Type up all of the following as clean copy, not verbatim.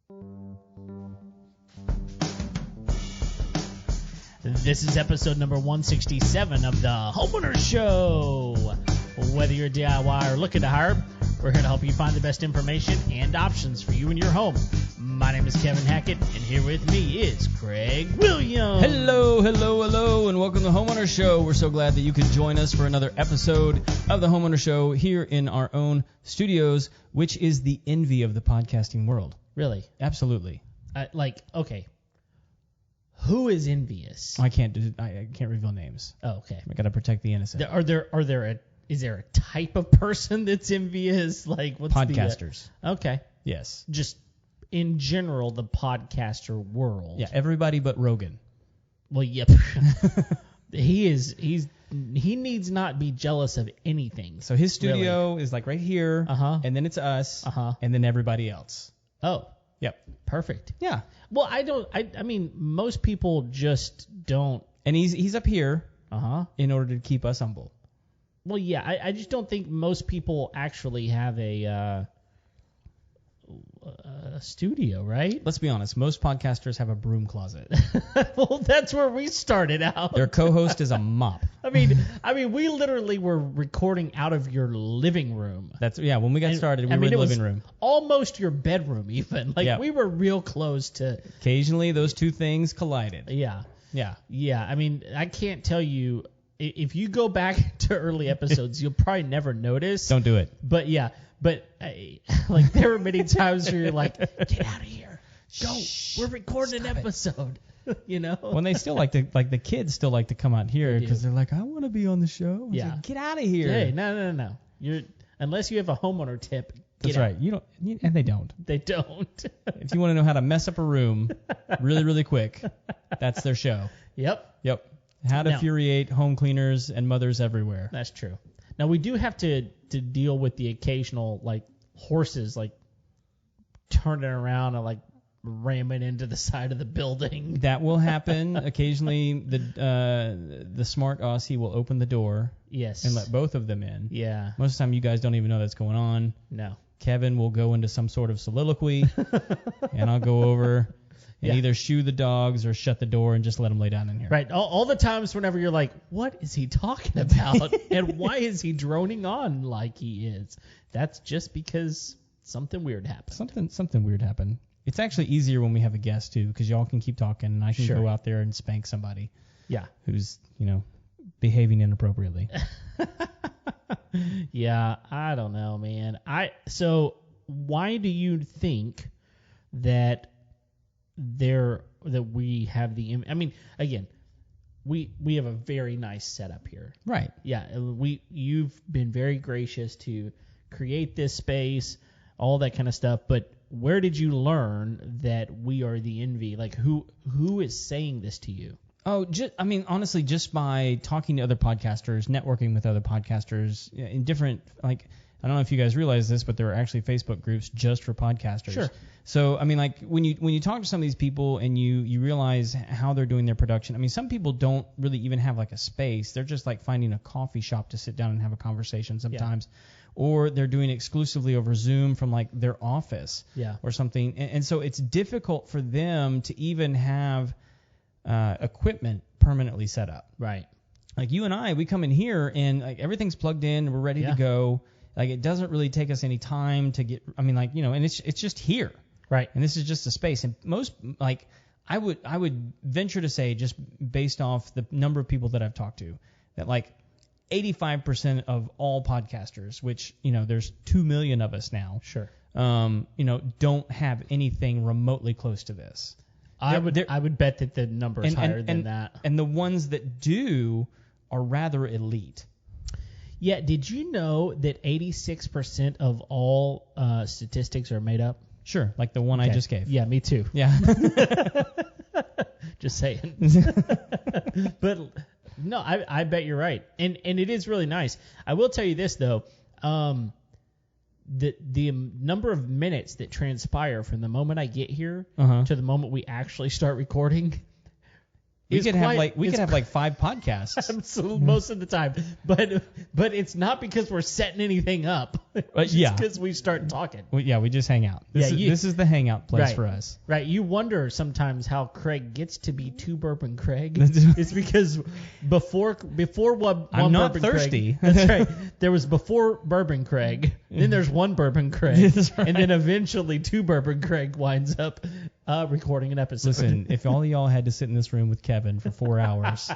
This is episode number 167 of the Homeowners Show. Whether you're a DIY or looking to hire, we're here to help you find the best information and options for you and your home. My name is Kevin Hackett, and here with me is Craig Williams. Hello, and welcome to the Homeowners Show. We're so glad that you could join us for another episode of the Homeowners Show here in our own studios, which is the envy of the podcasting world. Really? Absolutely. Okay. Who is envious? I can't reveal names. Oh, okay. I gotta protect the innocent. Is there a type of person that's envious? Like, what's podcasters? Okay. Yes. Just in general, the podcaster world. Yeah, everybody but Rogan. Well, yep. He needs not be jealous of anything. So his studio is like right here, and then it's us, and then everybody else. Oh. Yep. Perfect. Yeah. Well, I mean, most people just don't. And he's up here in order to keep us humble. Well, yeah, I just don't think most people actually have a studio, right? Let's be honest. Most podcasters have a broom closet. Well, that's where we started out. Their co-host is a mop. I mean, we literally were recording out of your living room. When we got started, we were in the living room. Almost your bedroom, even. We were real close to. Occasionally, those two things collided. Yeah. I mean, I can't tell you. If you go back to early episodes, you'll probably never notice. Don't do it. But yeah, there were many times where you're like, get out of here. Go. We're recording an episode. You know? When they still the kids still like to come out here because they're like, I want to be on the show. Yeah. Like, get out of here. Hey, no. Unless you have a homeowner tip. That's right. You don't, and they don't. They don't. If you want to know how to mess up a room really, really quick, that's their show. Yep. How to infuriate home cleaners and mothers everywhere. That's true. Now, we do have to deal with the occasional, horses, turning around and, ramming into the side of the building. That will happen. Occasionally, the smart Aussie will open the door. Yes. And let both of them in. Yeah. Most of the time, you guys don't even know that's going on. No. Kevin will go into some sort of soliloquy, and I'll go over and either shoo the dogs or shut the door and just let them lay down in here. Right. All the times whenever you're like, what is he talking about? And why is he droning on like he is? That's just because something weird happened. Something weird happened. It's actually easier when we have a guest, too, because y'all can keep talking, and I can go out there and spank somebody who's, behaving inappropriately. Yeah, I don't know, man. So why do you think that we have again, we have a very nice setup here. Right. Yeah, you've been very gracious to create this space, all that kind of stuff, but where did you learn that we are the envy? Who is saying this to you? Oh, honestly, just by talking to other podcasters, networking with other podcasters in different, I don't know if you guys realize this, but there are actually Facebook groups just for podcasters. Sure. So, when you talk to some of these people and you realize how they're doing their production, some people don't really even have a space. They're just finding a coffee shop to sit down and have a conversation sometimes. Yeah. Or they're doing exclusively over Zoom from their office or something. And so it's difficult for them to even have equipment permanently set up. Right. You and I, we come in here and everything's plugged in, we're ready to go. It doesn't really take us any time to get, and it's just here. Right. And this is just a space. And most, I would venture to say, just based off the number of people that I've talked to, that 85% of all podcasters, which, there's 2 million of us now. Sure. Don't have anything remotely close to this. I would bet that the number is higher than that. And the ones that do are rather elite. Yeah, did you know that 86% of all statistics are made up? Sure, like the one I just gave. Yeah, me too. Yeah. Just saying. But no, I bet you're right. And it is really nice. I will tell you this, though. The number of minutes that transpire from the moment I get here to the moment we actually start recording We could have like 5 podcasts. Most of the time, but it's not because we're setting anything up. It's because we start talking. We just hang out. This is the hangout place for us. Right. You wonder sometimes how Craig gets to be 2 Bourbon Craig. It's because before one I'm not Bourbon thirsty. Craig, that's right. There was before Bourbon Craig, then there's 1 Bourbon Craig, right. And then eventually 2 Bourbon Craig winds up recording an episode. Listen, if all of y'all had to sit in this room with Kevin for 4 hours.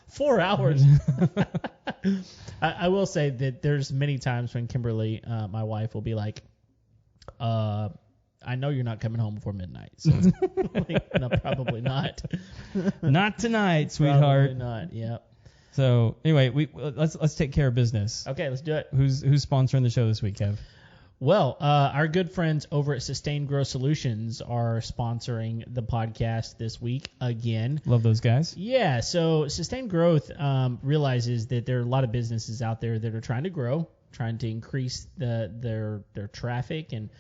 4 hours. I will say that there's many times when Kimberly, my wife, will be like, I know you're not coming home before midnight. So no, probably not. Not tonight, sweetheart. Probably not. Yep. So anyway, let's take care of business. Okay, let's do it. Who's sponsoring the show this week, Kev? Well, our good friends over at Sustained Growth Solutions are sponsoring the podcast this week again. Love those guys. Yeah, so Sustained Growth realizes that there are a lot of businesses out there that are trying to grow, trying to increase their traffic and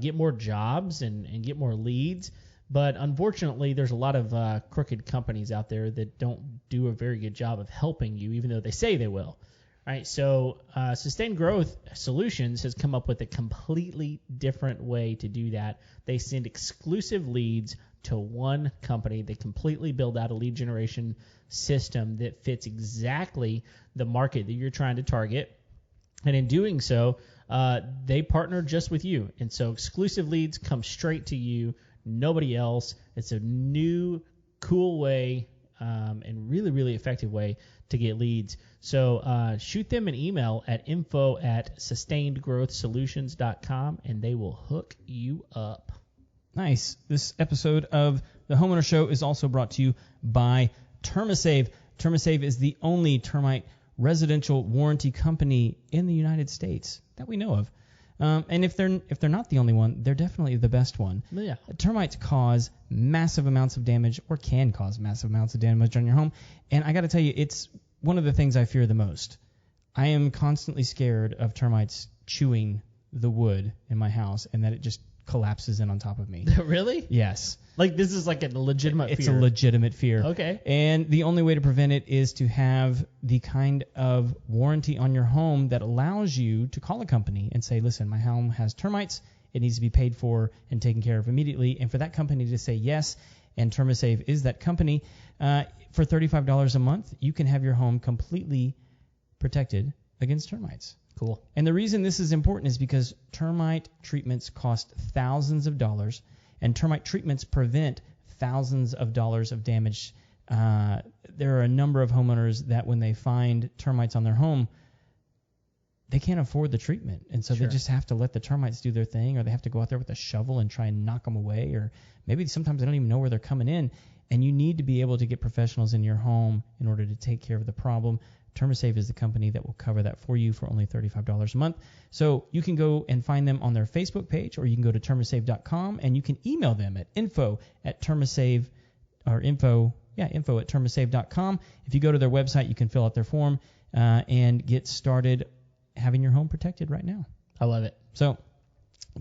get more jobs and get more leads. But unfortunately, there's a lot of crooked companies out there that don't do a very good job of helping you, even though they say they will. Right, so Sustained Growth Solutions has come up with a completely different way to do that. They send exclusive leads to one company. They completely build out a lead generation system that fits exactly the market that you're trying to target. And in doing so, they partner just with you. And so exclusive leads come straight to you, nobody else. It's a new, cool way and really, really effective way to get leads. So shoot them an email at info@sustainedgrowthsolutions.com, and they will hook you up. Nice. This episode of the Homeowner Show is also brought to you by TermaSave. TermaSave is the only termite residential warranty company in the United States that we know of. And if they're not the only one, they're definitely the best one. Yeah. Termites cause massive amounts of damage, or can cause massive amounts of damage on your home. And I got to tell you, it's one of the things I fear the most. I am constantly scared of termites chewing the wood in my house and that it just collapses in on top of me. Really? Yes. Like this is like a legitimate fear. It's a legitimate fear. Okay. And the only way to prevent it is to have the kind of warranty on your home that allows you to call a company and say, listen, my home has termites. It needs to be paid for and taken care of immediately. And for that company to say yes, and TermaSave is that company, for $35 a month, you can have your home completely protected against termites. Cool. And the reason this is important is because termite treatments cost thousands of dollars, and termite treatments prevent thousands of dollars of damage. There are a number of homeowners that when they find termites on their home, they can't afford the treatment, and so they just have to let the termites do their thing, or they have to go out there with a shovel and try and knock them away, or maybe sometimes they don't even know where they're coming in, and you need to be able to get professionals in your home in order to take care of the problem. TermaSave is the company that will cover that for you for only $35 a month. So you can go and find them on their Facebook page, or you can go to termasave.com, and you can email them at info@termasave, or info@termasave.com. If you go to their website, you can fill out their form and get started having your home protected right now. I love it. So,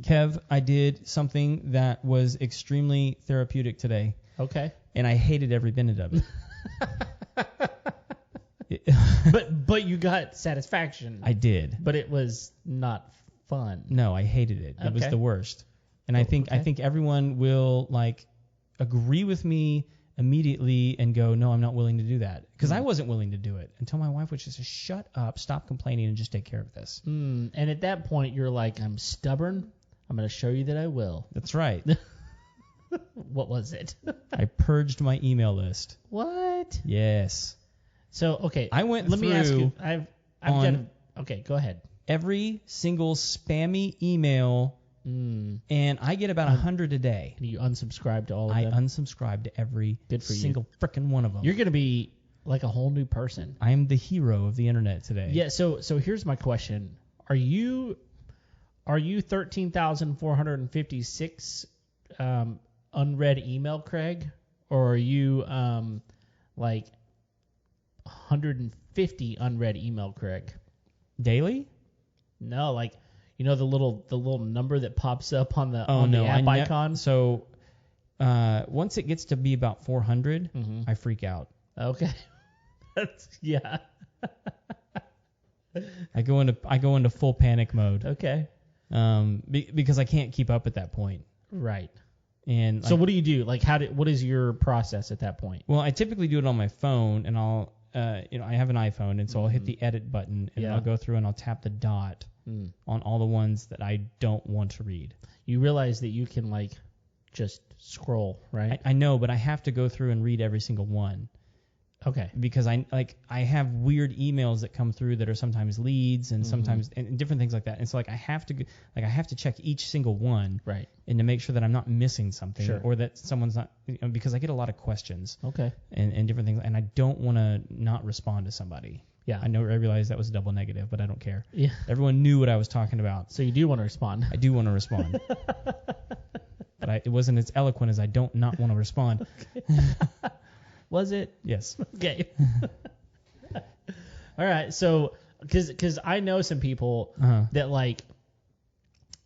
Kev, I did something that was extremely therapeutic today. Okay. And I hated every minute of it. But you got satisfaction. I did. But it was not fun. No, I hated it. It was the worst. And I think everyone will agree with me immediately and go, no, I'm not willing to do that. Because I wasn't willing to do it until my wife was just shut up, stop complaining, and just take care of this. And at that point, you're like, I'm stubborn. I'm going to show you that I will. That's right. What was it? I purged my email list. What? Yes. So, okay. Let me ask you. Okay, go ahead. Every single spammy email, and I get about 100 a day. And you unsubscribe to all of them? I unsubscribe to every single frickin' one of them. You're going to be like a whole new person. I am the hero of the internet today. Yeah, so here's my question. Are you 13,456 unread email, Craig? Or are you 150 unread email, Craig? Daily? No, the little number that pops up on the app icon. So once it gets to be about 400, I freak out. Okay. Yeah. I go into full panic mode. Okay. Because I can't keep up at that point. Right. And so what do you do? Like, what is your process at that point? Well, I typically do it on my phone, and I'll, I have an iPhone, and so I'll hit the edit button, and I'll go through and I'll tap the dot on all the ones that I don't want to read. You realize that you can like just scroll, right? I know, but I have to go through and read every single one. Okay. Because I have weird emails that come through that are sometimes leads and sometimes and different things like that. And so I have to check each single one, right, and to make sure that I'm not missing something, sure, or that someone's not, because I get a lot of questions, okay, and different things, and I don't want to not respond to somebody. Yeah. I realized that was a double negative, but I don't care. Yeah. Everyone knew what I was talking about. So you do want to respond. I do want to respond. But it wasn't as eloquent as I don't not want to respond. Okay. Was it? Yes. Okay. All right. So, because I know some people that like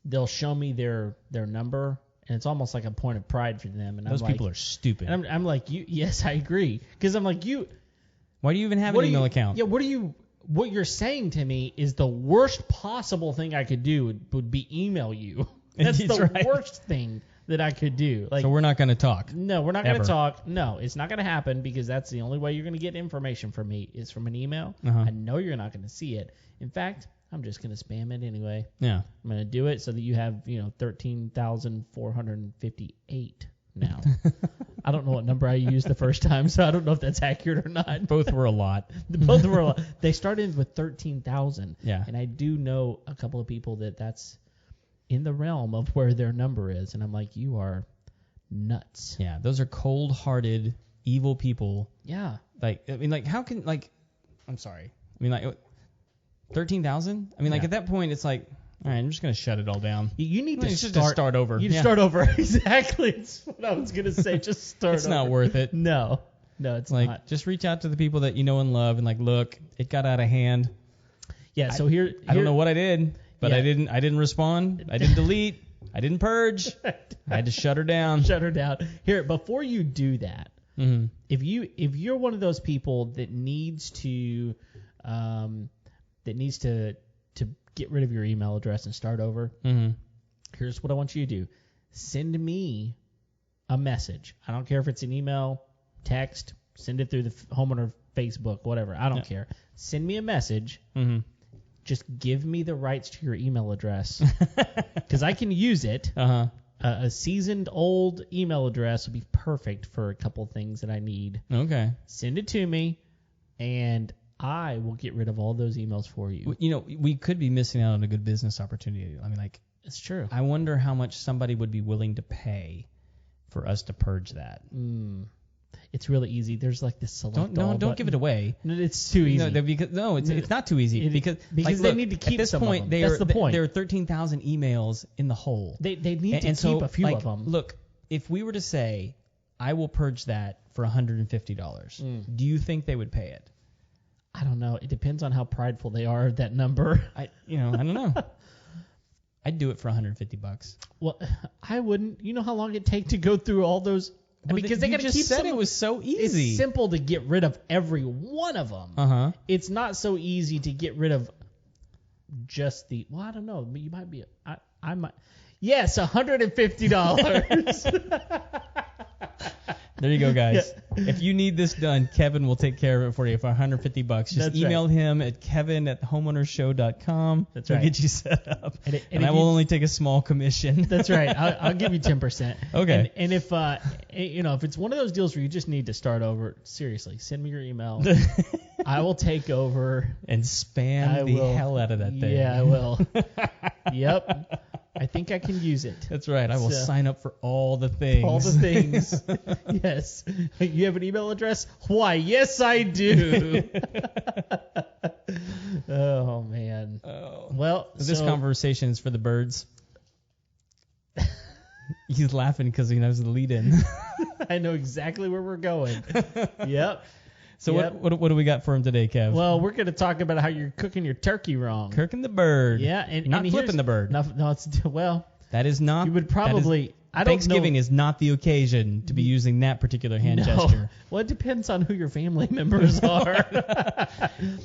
they'll show me their number, and it's almost like a point of pride for them. And those people are stupid. And I'm like, yes, I agree. Because I'm like, why do you even have an email account? Yeah. What you're saying to me is the worst possible thing I could do would be email you. That's the worst thing that I could do. Like, so we're not going to talk. No, we're not going to talk. No, it's not going to happen, because that's the only way you're going to get information from me is from an email. I know you're not going to see it. In fact, I'm just going to spam it anyway. Yeah. I'm going to do it so that you have, 13,458 now. I don't know what number I used the first time, so I don't know if that's accurate or not. Both were a lot. Both were a lot. They started with 13,000. Yeah. And I do know a couple of people that's in the realm of where their number is, and I'm like, you are nuts. Yeah, those are cold-hearted, evil people. Yeah. How can, I'm sorry. 13,000? At that point, it's like, all right, I'm just going to shut it all down. You need to start over. You start over. Exactly. That's what I was going to say. Just start it's over. Not worth it. No, it's not. Just reach out to the people that you know and love, and look, it got out of hand. Yeah, so here I don't know what I did. But I didn't respond. I didn't delete. I didn't purge. I had to shut her down. Shut her down. Here, before you do that, if you're one of those people that needs to get rid of your email address and start over, here's what I want you to do. Send me a message. I don't care if it's an email, text, send it through the homeowner Facebook, whatever. I don't care. Send me a message. Just give me the rights to your email address, because I can use it. A seasoned old email address would be perfect for a couple of things that I need. Okay. Send it to me, and I will get rid of all those emails for you. We could be missing out on a good business opportunity. It's true. I wonder how much somebody would be willing to pay for us to purge that. It's really easy. There's like this select all. Don't give it away. It's too easy. It's not too easy. Because they need to keep at this some point, of them. That's the point. There are 13,000 emails in the hole. They need to keep a few of them. Look, if we were to say, I will purge that for $150, do you think they would pay it? I don't know. It depends on how prideful they are of that number. I don't know. I'd do it for $150. Well, I wouldn't. You know how long it'd take to go through all those? Because they got to keep some. It was so easy. It's simple to get rid of every one of them. It's not so easy to get rid of just the. Well, I don't know. You might be. I might. Yes, $150. There you go, guys. Yeah. If you need this done, Kevin will take care of it for you for $150. Just email him at kevin@homeownershow.com. That's right. He'll get you set up. And I will only take a small commission. That's right. I'll give you 10%. Okay. And if if it's one of those deals where you just need to start over, seriously, send me your email. I will take over and spam the hell out of that thing. Yeah, I will. Yep. I think I can use it. That's right. I will sign up for all the things. All the things. Yes. You have an email address? Why, yes, I do. Oh, man. Oh. Well, this conversation is for the birds. He's laughing because he knows the lead-in. I know exactly where we're going. Yep. So what do we got for him today, Kev? Well, we're going to talk about how you're cooking your turkey wrong. Cooking the bird. Yeah, and not flipping the bird. No, it's that is not. You would probably Thanksgiving is not the occasion to be using that particular hand gesture. Well, it depends on who your family members are.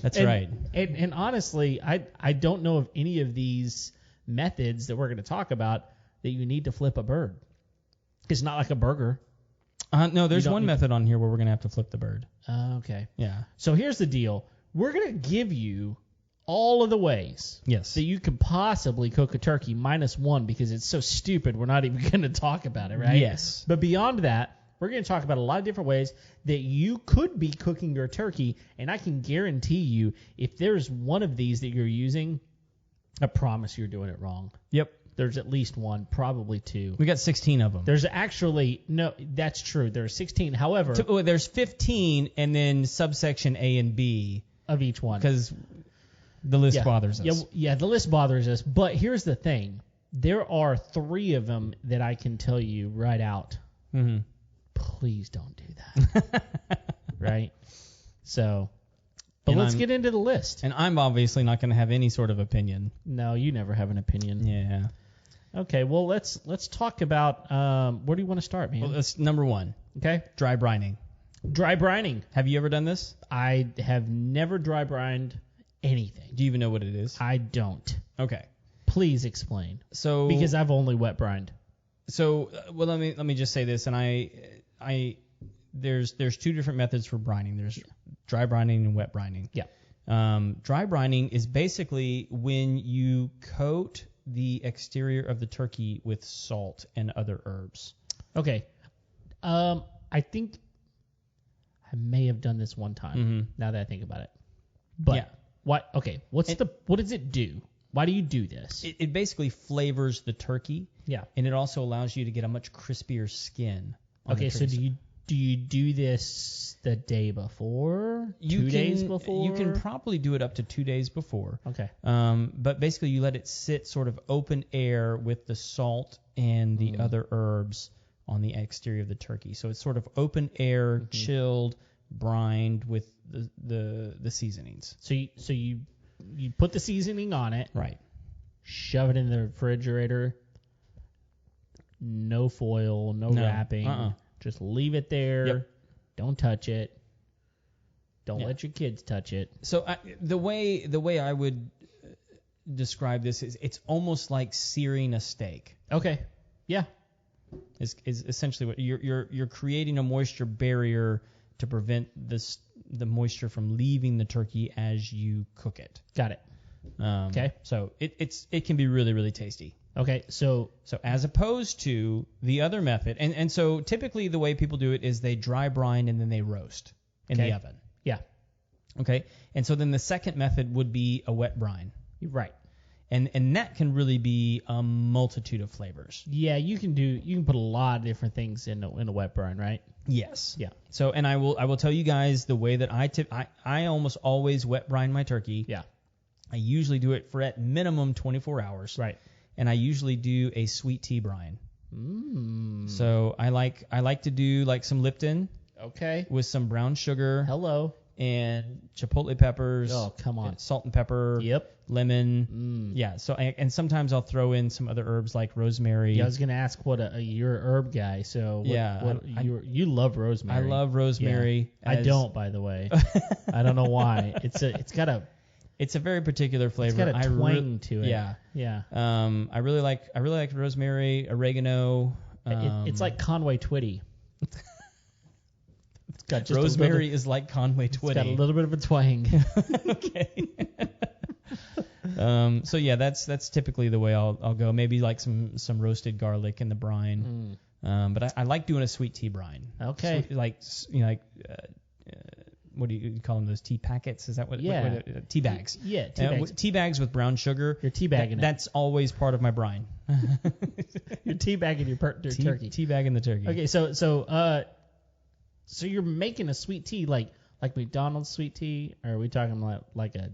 That's right. And honestly, I don't know of any of these methods that we're going to talk about that you need to flip a bird. It's not like a burger. No, there's one method on here where we're going to have to flip the bird. Okay. Yeah. So here's the deal. We're going to give you all of the ways that you could possibly cook a turkey minus one because it's so stupid we're not even going to talk about it, right? Yes. But beyond that, we're going to talk about a lot of different ways that you could be cooking your turkey, and I can guarantee you if there's one of these that you're using, I promise you're doing it wrong. Yep. There's at least one, probably two. We got 16 of them. There's actually, no, that's true. There's 16. However, there's 15 and then subsection A and B of each one. Because the list bothers us. Yeah, the list bothers us. But here's the thing. There are 3 of them that I can tell you right out. Mm-hmm. Please don't do that. Right? So, but let's get into the list. And I'm obviously not going to have any sort of opinion. No, you never have an opinion. Yeah. Okay, well, let's talk about, where do you want to start, man? Well, that's number 1. Okay. Dry brining. Dry brining. Have you ever done this? I have never dry brined anything. Do you even know what it is? I don't. Okay. Please explain. So because I've only wet brined. So well, let me just say this, and there's 2 different methods for brining. There's dry brining and wet brining. Yeah. Dry brining is basically when you coat the exterior of the turkey with salt and other herbs. Okay. I think I may have done this one time. Now that I think about it. But yeah. What? Okay. What does it do? Why do you do this? It basically flavors the turkey. Yeah. And it also allows you to get a much crispier skin. Okay. So do you do this the day before? 2 days before? You can probably do it up to 2 days before. Okay. But basically you let it sit sort of open air with the salt and the other herbs on the exterior of the turkey. So it's sort of open air, chilled, brined with the seasonings. So you put the seasoning on it. Right. Shove it in the refrigerator. No foil, no wrapping. Just leave it there. Yep. Don't touch it. Don't let your kids touch it. So the way I would describe this is it's almost like searing a steak. Okay. Yeah. Is essentially what you're creating a moisture barrier to prevent the moisture from leaving the turkey as you cook it. Got it. Okay. So it can be really, really tasty. Okay. So as opposed to the other method, and so typically the way people do it is they dry brine and then they roast in the oven. Yeah. Okay. And so then the second method would be a wet brine. Right. And that can really be a multitude of flavors. Yeah, you can put a lot of different things in a wet brine, right? Yes. Yeah. So and I will tell you guys the way that I almost always wet brine my turkey. Yeah. I usually do it for at minimum 24 hours. Right. And I usually do a sweet tea brine. So I like to do like some Lipton. Okay. With some brown sugar. Hello. And chipotle peppers. Oh, come on. Salt and pepper. Yep. Lemon. Yeah. So and sometimes I'll throw in some other herbs like rosemary. Yeah, I was gonna ask you're a herb guy, so you love rosemary. I love rosemary. Yeah. I don't, by the way. I don't know why. It's a very particular flavor. It's got a twang to it. Yeah. Yeah. I really like rosemary, oregano. It's like Conway Twitty. It's got just rosemary is like Conway Twitty. It's got a little bit of a twang. Okay. So yeah, that's typically the way I'll go. Maybe like some roasted garlic in the brine. But I like doing a sweet tea brine. Okay. What do you call them? Those tea packets? Is that what? Yeah. Tea bags. Yeah. Tea bags. Tea bags with brown sugar. You're teabagging it. That's always part of my brine. You're teabagging your turkey. Teabagging the turkey. Okay. So you're making a sweet tea like McDonald's sweet tea, or are we talking like a?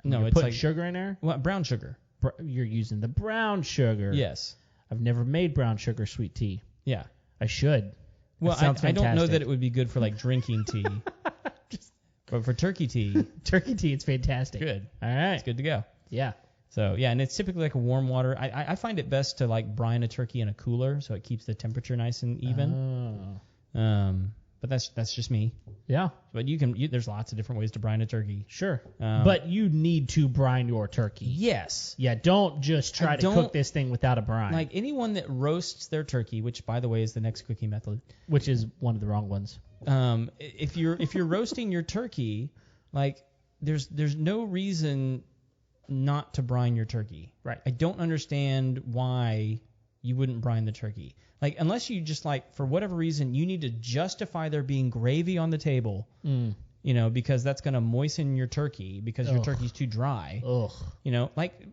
No, it's putting like sugar in there. What, brown sugar? You're using the brown sugar. Yes. I've never made brown sugar sweet tea. Yeah. I should. Well, I don't know that it would be good for like drinking tea. But for turkey tea, it's fantastic. Good. All right. It's good to go. Yeah. So, yeah, and it's typically like a warm water. I find it best to like brine a turkey in a cooler so it keeps the temperature nice and even. But that's just me. Yeah. But there's lots of different ways to brine a turkey. Sure. But you need to brine your turkey. Yes. Yeah, don't just try to cook this thing without a brine. Like anyone that roasts their turkey, which by the way is the next cooking method. Which is one of the wrong ones. If you're roasting your turkey, like there's no reason not to brine your turkey. Right. I don't understand why you wouldn't brine the turkey. Like, unless you just, like, for whatever reason, you need to justify there being gravy on the table, because that's going to moisten your turkey because your turkey's too dry. Ugh.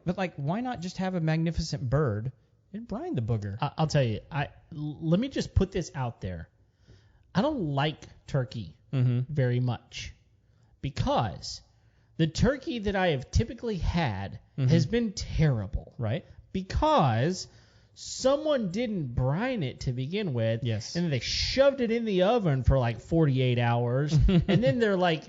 But why not just have a magnificent bird and brine the booger? I'll tell you, let me just put this out there. I don't like turkey very much because the turkey that I have typically had has been terrible. Right. Because someone didn't brine it to begin with. Yes. And then they shoved it in the oven for like 48 hours. And then they're like,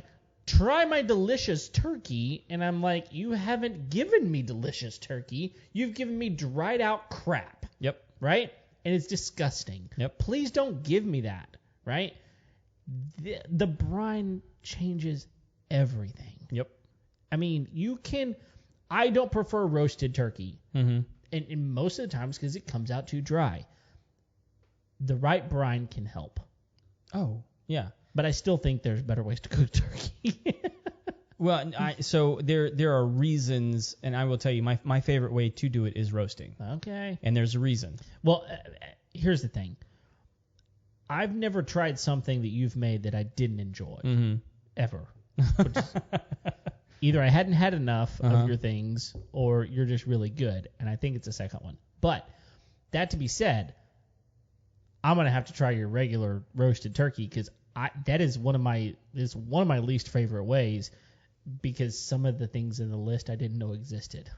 try my delicious turkey. And I'm like, you haven't given me delicious turkey. You've given me dried out crap. Yep. Right? And it's disgusting. Yep. Please don't give me that. Right? The brine changes everything. Yep. I mean, I don't prefer roasted turkey. And most of the times because it comes out too dry. The right brine can help. Oh, yeah. But I still think there's better ways to cook turkey. Well, so there are reasons, and I will tell you, my favorite way to do it is roasting. Okay. And there's a reason. Well, here's the thing. I've never tried something that you've made that I didn't enjoy. Ever. Which is, either I hadn't had enough of your things, or you're just really good, and I think it's the second one. But that to be said, I'm gonna have to try your regular roasted turkey because that is one of my least favorite ways because some of the things in the list I didn't know existed.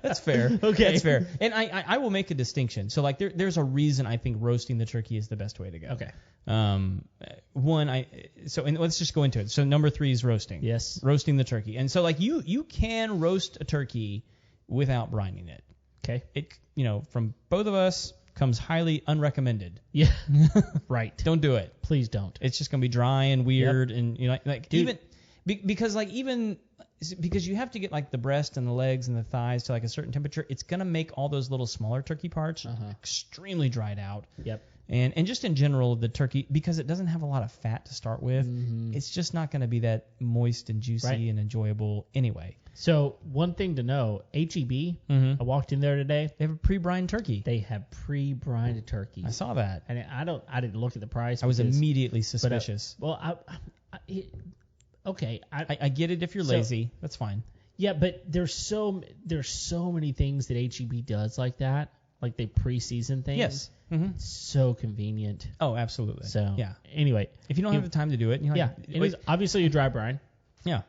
That's fair. Okay. That's fair. And I will make a distinction. So like there's a reason I think roasting the turkey is the best way to go. Okay. And let's just go into it. So number 3 is roasting. Yes. Roasting the turkey. And so like you can roast a turkey without brining it. Okay. It from both of us comes highly unrecommended. Yeah. Right. Don't do it. Please don't. It's just gonna be dry and weird, and Dude. because you have to get like the breast and the legs and the thighs to like a certain temperature. It's gonna make all those little smaller turkey parts extremely dried out. Yep. And just in general, the turkey, because it doesn't have a lot of fat to start with, it's just not going to be that moist and juicy and enjoyable anyway. So one thing to know, H-E-B, I walked in there today. They have a pre-brined turkey. They have pre-brined turkey. I saw that. And I didn't look at the price. I was immediately suspicious. Okay. I get it if you're lazy. That's fine. Yeah, but there's so many things that H-E-B does like that. Like they pre-season things. Yes. So convenient. Oh, absolutely. So yeah. Anyway, if you don't have the time to do it, it was obviously a dry brine. Yeah.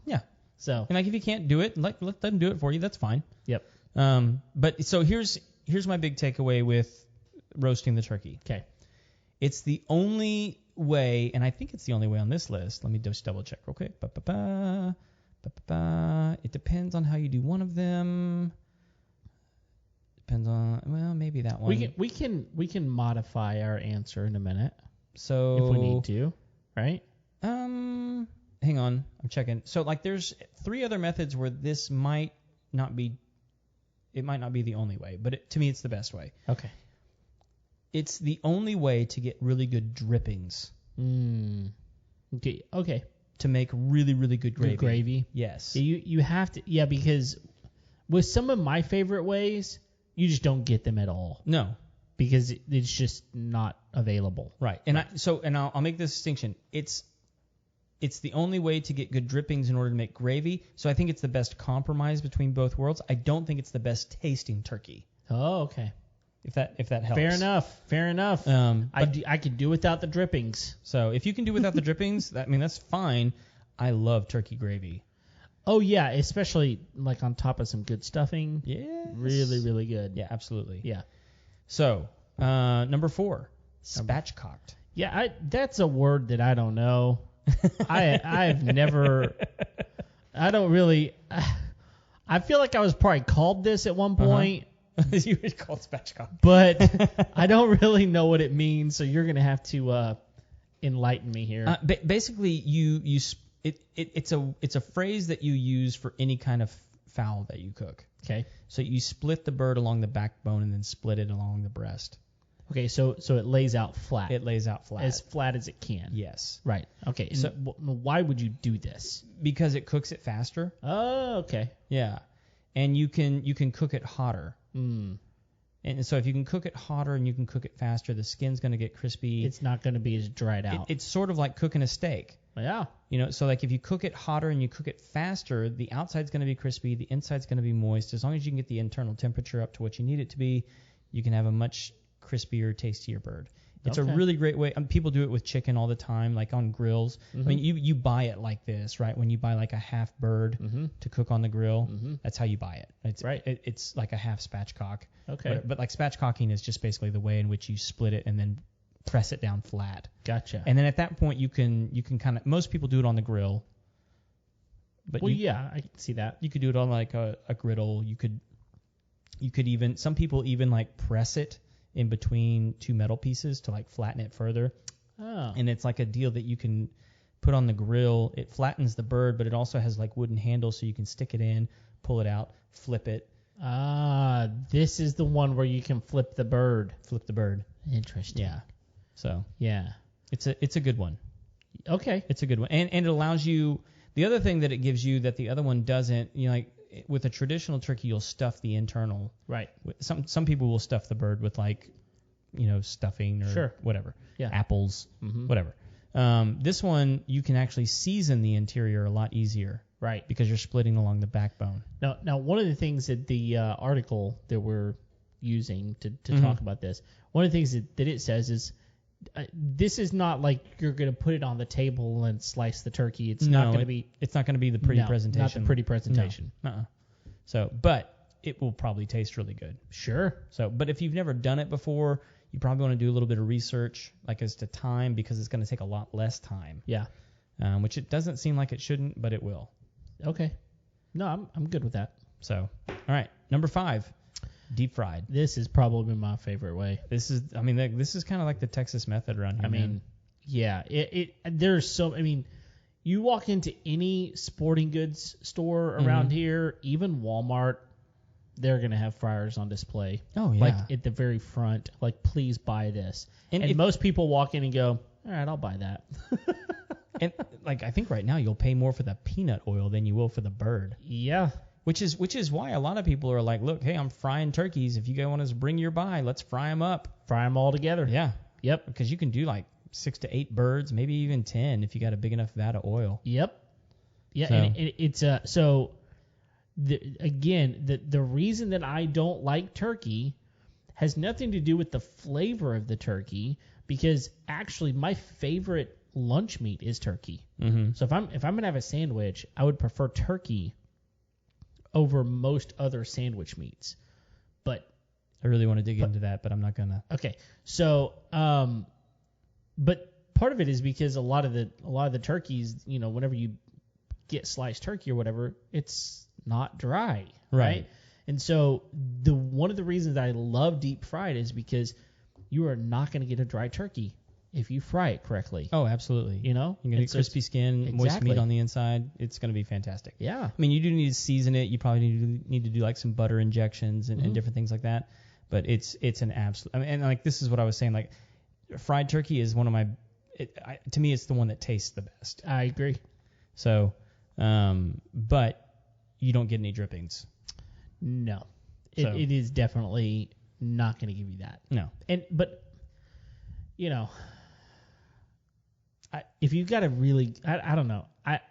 Yeah. So and like if you can't do it, let them do it for you. That's fine. Yep. But so here's my big takeaway with roasting the turkey. Okay. It's the only way, and I think it's the only way on this list. Let me just double check real quick. It depends on how you do one of them. Depends on maybe that one. We can modify our answer in a minute. So if we need to, right? Hang on, I'm checking. So like there's 3 other methods where this might not be the only way, but to me it's the best way. Okay. It's the only way to get really good drippings. Okay. To make really, really good gravy. Good gravy. Yes. You have to because with some of my favorite ways, you just don't get them at all. No. Because it's just not available. Right. And I'll make this distinction. It's the only way to get good drippings in order to make gravy. So I think it's the best compromise between both worlds. I don't think it's the best tasting turkey. Oh, okay. If that helps. Fair enough. I could do without the drippings. So if you can do without the drippings, that's fine. I love turkey gravy. Oh yeah, especially like on top of some good stuffing. Yes. Really, really good. Yeah, absolutely. Yeah. So number 4, spatchcocked. Yeah, that's a word that I don't know. I've never. I don't really. I feel like I was probably called this at one point. You were called Spatchcocked. But I don't really know what it means, so you're gonna have to enlighten me here. Basically, it's a phrase that you use for any kind of fowl that you cook. Okay. So you split the bird along the backbone and then split it along the breast. Okay, so it lays out flat. It lays out flat. As flat as it can. Yes. Right. Okay. So why would you do this? Because it cooks it faster. Oh, okay. Yeah. And you can cook it hotter. Mm. And so if you can cook it hotter and you can cook it faster, the skin's going to get crispy. It's not going to be as dried out. It's sort of like cooking a steak. Yeah. So like if you cook it hotter and you cook it faster, the outside's going to be crispy, the inside's going to be moist. As long as you can get the internal temperature up to what you need it to be, you can have a much crispier, tastier bird. It's a really great way. People do it with chicken all the time, like on grills. Mm-hmm. I mean, you buy it like this, right? When you buy like a half bird to cook on the grill, that's how you buy it. It's right. It's like a half spatchcock. Okay. But like spatchcocking is just basically the way in which you split it and then press it down flat. Gotcha. And then at that point you can kind of, most people do it on the grill. But yeah, I can see that. You could do it on like a griddle. You could even, some people even like press it in between two metal pieces to like flatten it further. Oh. And it's like a deal that you can put on the grill. It flattens the bird, but it also has like wooden handles so you can stick it in, pull it out, flip it. This is the one where you can flip the bird. Flip the bird. Interesting. Yeah. So yeah, it's a good one. Okay. It's a good one. And it allows you, the other thing that it gives you that the other one doesn't, like with a traditional turkey, you'll stuff the internal. Right. Some people will stuff the bird with like, stuffing or whatever. Yeah. Apples, whatever. This one, you can actually season the interior a lot easier. Right. Because you're splitting along the backbone. Now, one of the things that the article that we're using to talk about this, one of the things that it says is, this is not like you're going to put it on the table and slice the turkey. It's not going to be the pretty presentation. Not the pretty presentation. No. So, but it will probably taste really good. Sure. So, but if you've never done it before, you probably want to do a little bit of research, like as to time, because it's going to take a lot less time. Yeah. Which it doesn't seem like it shouldn't, but it will. Okay. No, I'm good with that. So, all right, number 5. Deep fried. This is probably my favorite way. This is kind of like the Texas method around here. Yeah. You walk into any sporting goods store around here, even Walmart, they're gonna have fryers on display. Oh yeah. Like at the very front. Like, please buy this. And most people walk in and go, all right, I'll buy that. And like I think right now you'll pay more for the peanut oil than you will for the bird. Yeah. Which is why a lot of people are like, look, hey, I'm frying turkeys. If you guys want us to bring your buy, let's fry them up. Fry them all together. Yeah. Yep. Because you can do like 6 to 8 birds, maybe even 10 if you got a big enough vat of oil. Yep. Yeah. So. And it's so the reason that I don't like turkey has nothing to do with the flavor of the turkey, because actually my favorite lunch meat is turkey. Mm-hmm. So if I'm gonna have a sandwich, I would prefer turkey over most other sandwich meats. But I really want to dig into that, but I'm not gonna. Okay. So but part of it is because a lot of the turkeys, whenever you get sliced turkey or whatever, it's not dry. Right. And so one of the reasons I love deep fried is because you are not going to get a dry turkey if you fry it correctly. Oh, absolutely. You're going to get crispy skin, moist meat on the inside. It's going to be fantastic. Yeah. I mean, you do need to season it. You probably need to do like some butter injections and different things like that. But it's an absolute. I mean, and like this is what I was saying. Like, fried turkey is one of my. To me, it's the one that tastes the best. I agree. So, but you don't get any drippings. No, it is definitely not going to give you that. No. But if you've got a really, I don't know,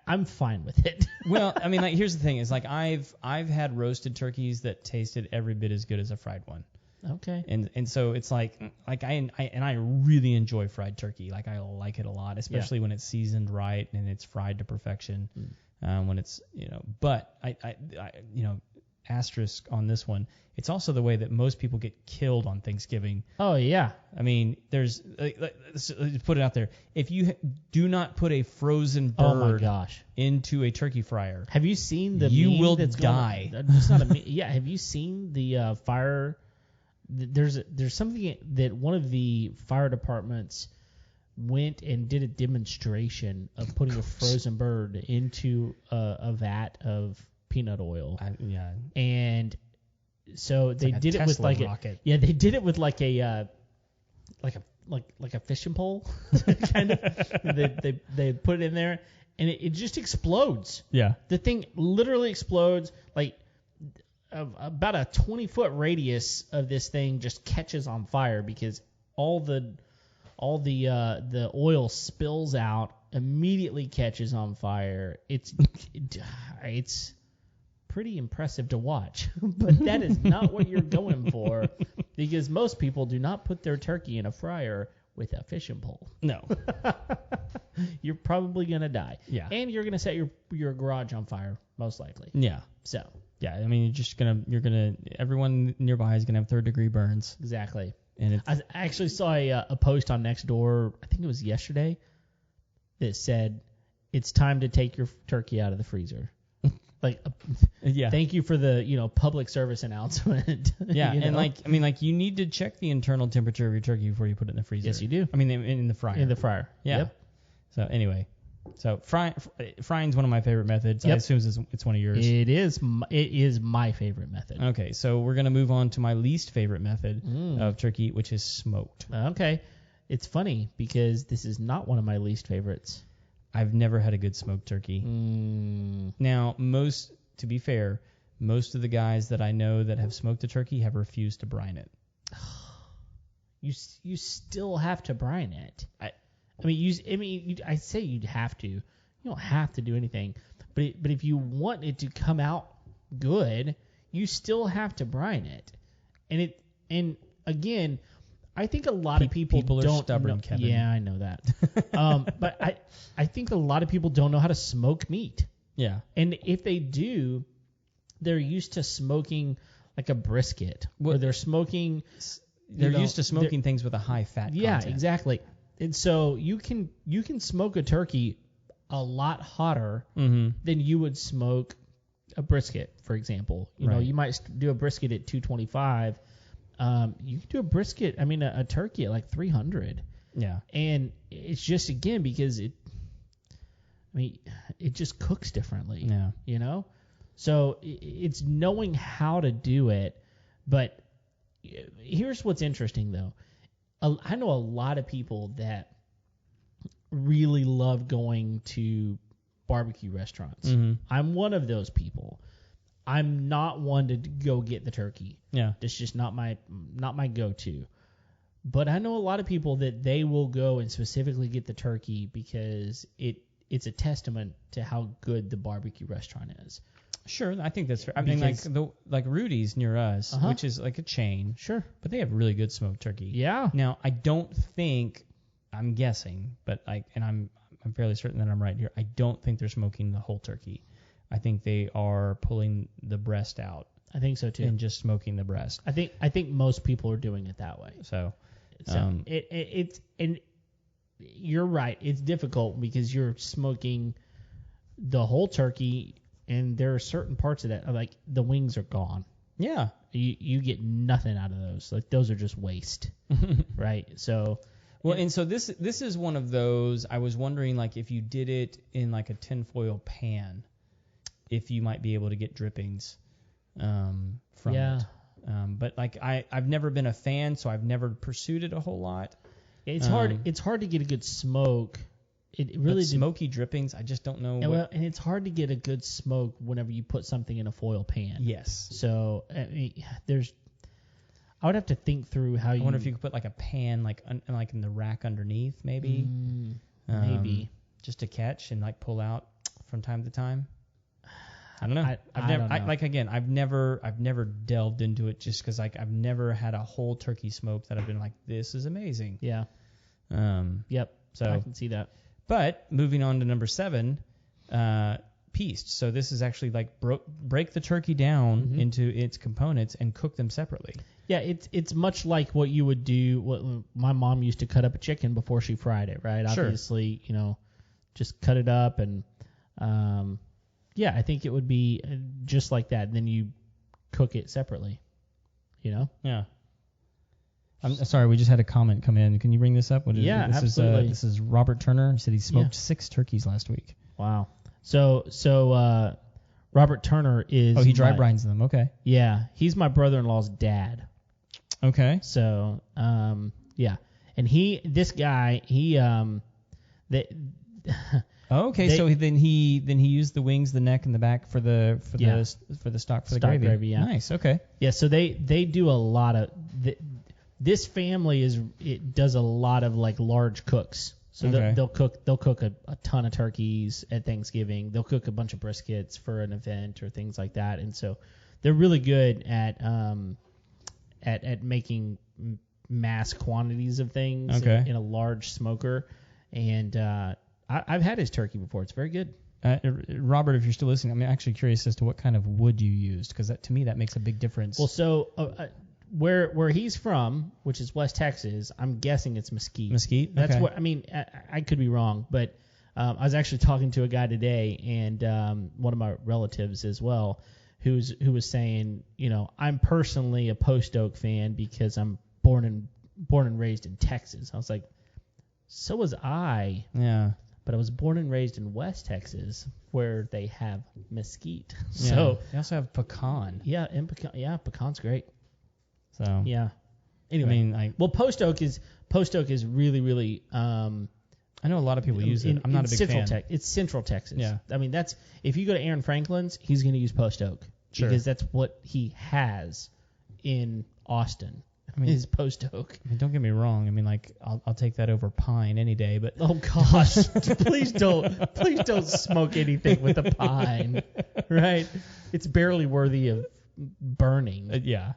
I'm fine with it. Well, I mean, like, here's the thing: is like I've had roasted turkeys that tasted every bit as good as a fried one. Okay. And so it's like I really enjoy fried turkey. Like, I like it a lot, especially when it's seasoned right and it's fried to perfection. When it's but I asterisk on this one. It's also the way that most people get killed on Thanksgiving. Oh yeah. I mean, there's let's put it out there. If you do not put a frozen bird into a turkey fryer, have you seen the you meme will that's die. It's not a meme. Yeah. Have you seen the fire? There's something that one of the fire departments went and did a demonstration of putting a frozen bird into a vat of peanut oil. And so they did it with like rocket. They did it with like a fishing pole kind of. They put it in there and it just explodes. Yeah. The thing literally explodes. Like about a 20-foot radius of this thing just catches on fire because all the oil spills out, immediately catches on fire. It's pretty impressive to watch, but that is not what you're going for, because most people do not put their turkey in a fryer with a fishing pole. No. You're probably gonna die. Yeah. And you're gonna set your garage on fire, most likely. Yeah. So. Yeah, I mean, everyone nearby is gonna have 3rd-degree burns. Exactly. And I actually saw a post on Nextdoor, I think it was yesterday, that said, "It's time to take your turkey out of the freezer." Thank you for the public service announcement. Yeah, and you need to check the internal temperature of your turkey before you put it in the freezer. Yes, you do. I mean, in the fryer. In the fryer. Yeah. Yep. So anyway, frying's one of my favorite methods. Yep. I assume it's one of yours. It is my favorite method. Okay, so we're gonna move on to my least favorite method of turkey, which is smoked. Okay, it's funny because this is not one of my least favorites. I've never had a good smoked turkey. Now, to be fair, most of the guys that I know that have smoked a turkey have refused to brine it. You still have to brine it. I say you'd have to. You don't have to do anything, but if you want it to come out good, you still have to brine it. And again, I think a lot of people don't are stubborn, know, Kevin. Yeah, I know that. But I think a lot of people don't know how to smoke meat. Yeah. And if they do, they're used to smoking like a brisket, or they're smoking. They're used to smoking things with a high fat content. Yeah, exactly. And so you can smoke a turkey a lot hotter than you would smoke a brisket, for example. You know, you might do a brisket at 225. You can do a turkey at like 300. Yeah. And it's just, again, because it just cooks differently. Yeah. You know? So it's knowing how to do it. But here's what's interesting, though. I know a lot of people that really love going to barbecue restaurants. I'm one of those people. I'm not one to go get the turkey. Yeah. It's just not my go-to. But I know a lot of people that they will go and specifically get the turkey because it's a testament to how good the barbecue restaurant is. Sure, I think that's fair. I mean, like Rudy's near us, which is like a chain. Sure. But they have really good smoked turkey. Yeah. Now, I'm guessing, but I'm fairly certain that I'm right here. I don't think they're smoking the whole turkey. I think they are pulling the breast out. I think so too. And just smoking the breast. I think most people are doing it that way. So it's and you're right. It's difficult because you're smoking the whole turkey, and there are certain parts of that, like the wings are gone. Yeah. You get nothing out of those. Like those are just waste, right? So. Well, and so this is one of those. I was wondering, like, if you did it in like a tinfoil pan, if you might be able to get drippings from it. But like I've never been a fan, so I've never pursued it a whole lot. It's hard. It's hard to get a good smoke. It really smoky drippings. I just don't know. And it's hard to get a good smoke whenever you put something in a foil pan. Yes. So I would have to think through how I wonder if you could put like a pan like in the rack underneath, maybe. Maybe. Just to catch and like pull out from time to time. I don't know. I've never delved into it just because like I've never had a whole turkey smoke that I've been like, this is amazing. Yeah. Yep. So I can see that. But moving on to number 7, pieced. So this is actually like break the turkey down into its components and cook them separately. Yeah, it's much like what you would do. What my mom used to cut up a chicken before she fried it, right? Sure. Obviously, just cut it up and I think it would be just like that. And then you cook it separately. Yeah. I'm sorry, we just had a comment come in. Can you bring this up? Absolutely. This is Robert Turner. He said he smoked 6 turkeys last week. Wow. So Robert Turner is. Oh, he dry brines them. Okay. Yeah, he's my brother-in-law's dad. Okay. So and this guy Okay, so then he used the wings, the neck, and the back for the stock for the gravy. Yeah. Nice. Okay. Yeah. So they do a lot of this family does a lot of like large cooks. So they'll cook a ton of turkeys at Thanksgiving. They'll cook a bunch of briskets for an event or things like that. And so they're really good at making mass quantities of things in a large smoker. And I've had his turkey before. It's very good. Robert, if you're still listening, I'm actually curious as to what kind of wood you used, because to me that makes a big difference. Well, so where he's from, which is West Texas, I'm guessing it's mesquite. Mesquite? That's okay. what I mean. I could be wrong, but I was actually talking to a guy today, and one of my relatives as well, who was saying, I'm personally a post oak fan because I'm born and raised in Texas. I was like, so was I. Yeah. But I was born and raised in West Texas, where they have mesquite. Yeah. So they also have pecan. Yeah, and pecan's great. So yeah. Anyway, post oak is really, really. I know a lot of people use it. I'm not a big fan. It's Central Texas. Yeah. I mean, that's if you go to Aaron Franklin's, he's going to use post oak because that's what he has in Austin. Is post oak. I mean, don't get me wrong. I mean, like I'll take that over pine any day. But oh gosh, please don't smoke anything with a pine, right? It's barely worthy of burning. Yeah.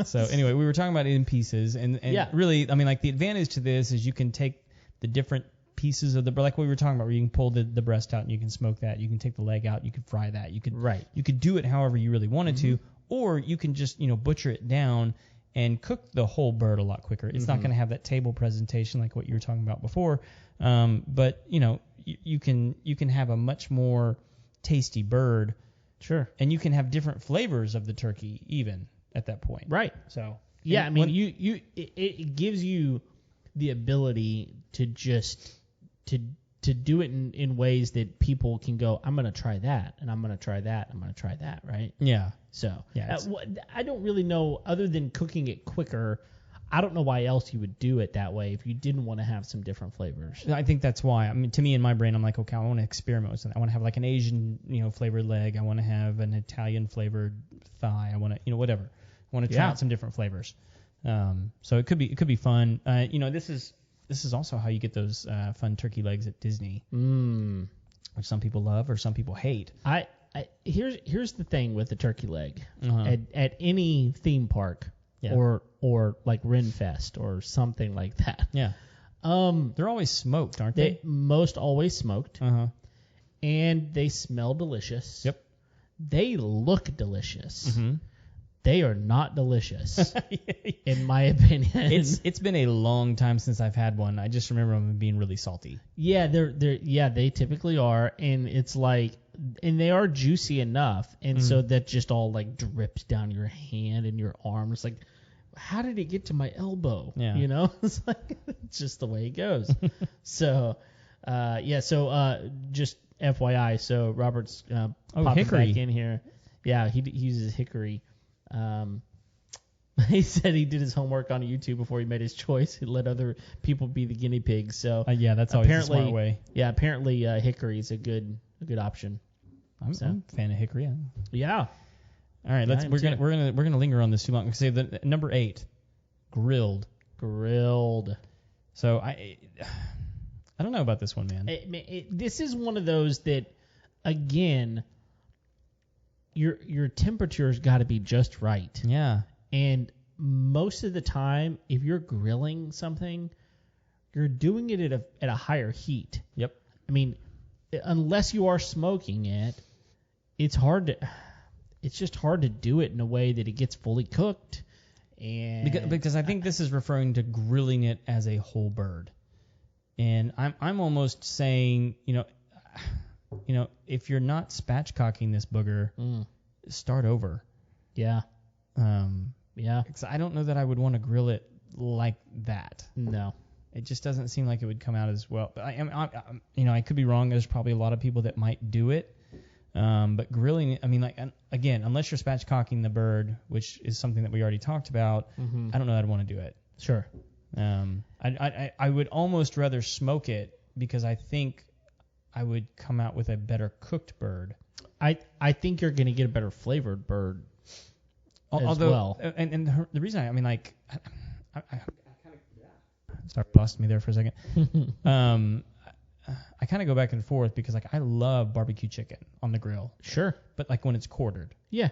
So anyway, we were talking about it in pieces, and really, I mean, like the advantage to this is you can take the different pieces of like what we were talking about, where you can pull the breast out and you can smoke that. You can take the leg out, you can fry that. You could do it however you really wanted to, or you can just butcher it down and cook the whole bird a lot quicker. It's not going to have that table presentation like what you were talking about before, but you can have a much more tasty bird. Sure. And you can have different flavors of the turkey even at that point. Right. So yeah, I mean, it gives you the ability to just to do it in ways that people can go, I'm going to try that, and I'm going to try that, I'm going to try that, right? Yeah. So yeah, I don't really know, other than cooking it quicker, I don't know why else you would do it that way if you didn't want to have some different flavors. I think that's why. I mean, to me, in my brain, I'm like, okay, I want to experiment with something. I want to have like an Asian, flavored leg. I want to have an Italian flavored thigh. I want to, whatever. I want to try out some different flavors. So it could be fun. This is also how you get those fun turkey legs at Disney, which some people love or some people hate. Here's the thing with the turkey leg at any theme park or like Renfest or something like that. Yeah. They're always smoked, aren't they? Most always smoked. And they smell delicious. Yep. They look delicious. Mm-hmm. They are not delicious, in my opinion. It's been a long time since I've had one. I just remember them being really salty. Yeah, they typically are, and it's like, and they are juicy enough, and so that just all like drips down your hand and your arm. It's like, how did it get to my elbow? Yeah. It's like it's just the way it goes. So, just FYI, so Robert's popping hickory back in here. Yeah, he uses hickory. He said he did his homework on YouTube before he made his choice. He let other people be the guinea pigs. So that's always the smart way. Yeah, apparently hickory is a good option. I'm a fan of hickory. Yeah. All right, we're gonna linger on this too long. We say the number 8, grilled. So I don't know about this one, man. This is one of those that, again, your temperature's got to be just right. Yeah. And most of the time, if you're grilling something, you're doing it at a higher heat. Yep. I mean, unless you are smoking it, it's just hard to do it in a way that it gets fully cooked. And because I think this is referring to grilling it as a whole bird. And I'm almost saying, if you're not spatchcocking this booger, start over. Yeah. Yeah. Because I don't know that I would want to grill it like that. No. It just doesn't seem like it would come out as well. But I could be wrong. There's probably a lot of people that might do it. But grilling, again, unless you're spatchcocking the bird, which is something that we already talked about, I don't know that I'd want to do it. Sure. I would almost rather smoke it because I think I would come out with a better cooked bird. I think you're going to get a better flavored bird as well. And the reason I kind of sorry, lost me there for a second. I kind of go back and forth because I love barbecue chicken on the grill. Sure. But when it's quartered. Yeah.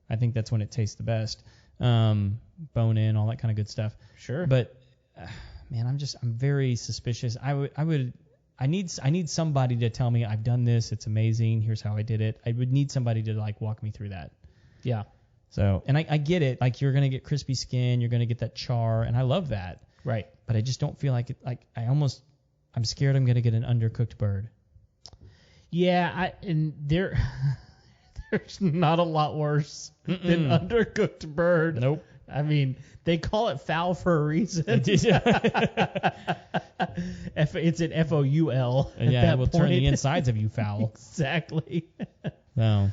I think that's when it tastes the best. Bone in, all that kind of good stuff. Sure. But man, I'm very suspicious. I need somebody to tell me I've done this. It's amazing. Here's how I did it. I would need somebody to walk me through that. Yeah. So, and I get it. You're going to get crispy skin. You're going to get that char. And I love that. Right. But I just don't feel like it. I'm scared I'm going to get an undercooked bird. Yeah. There's not a lot worse than undercooked bird. Nope. They call it foul for a reason. It's an FOUL. Yeah, it will turn the insides of you foul. Exactly. No.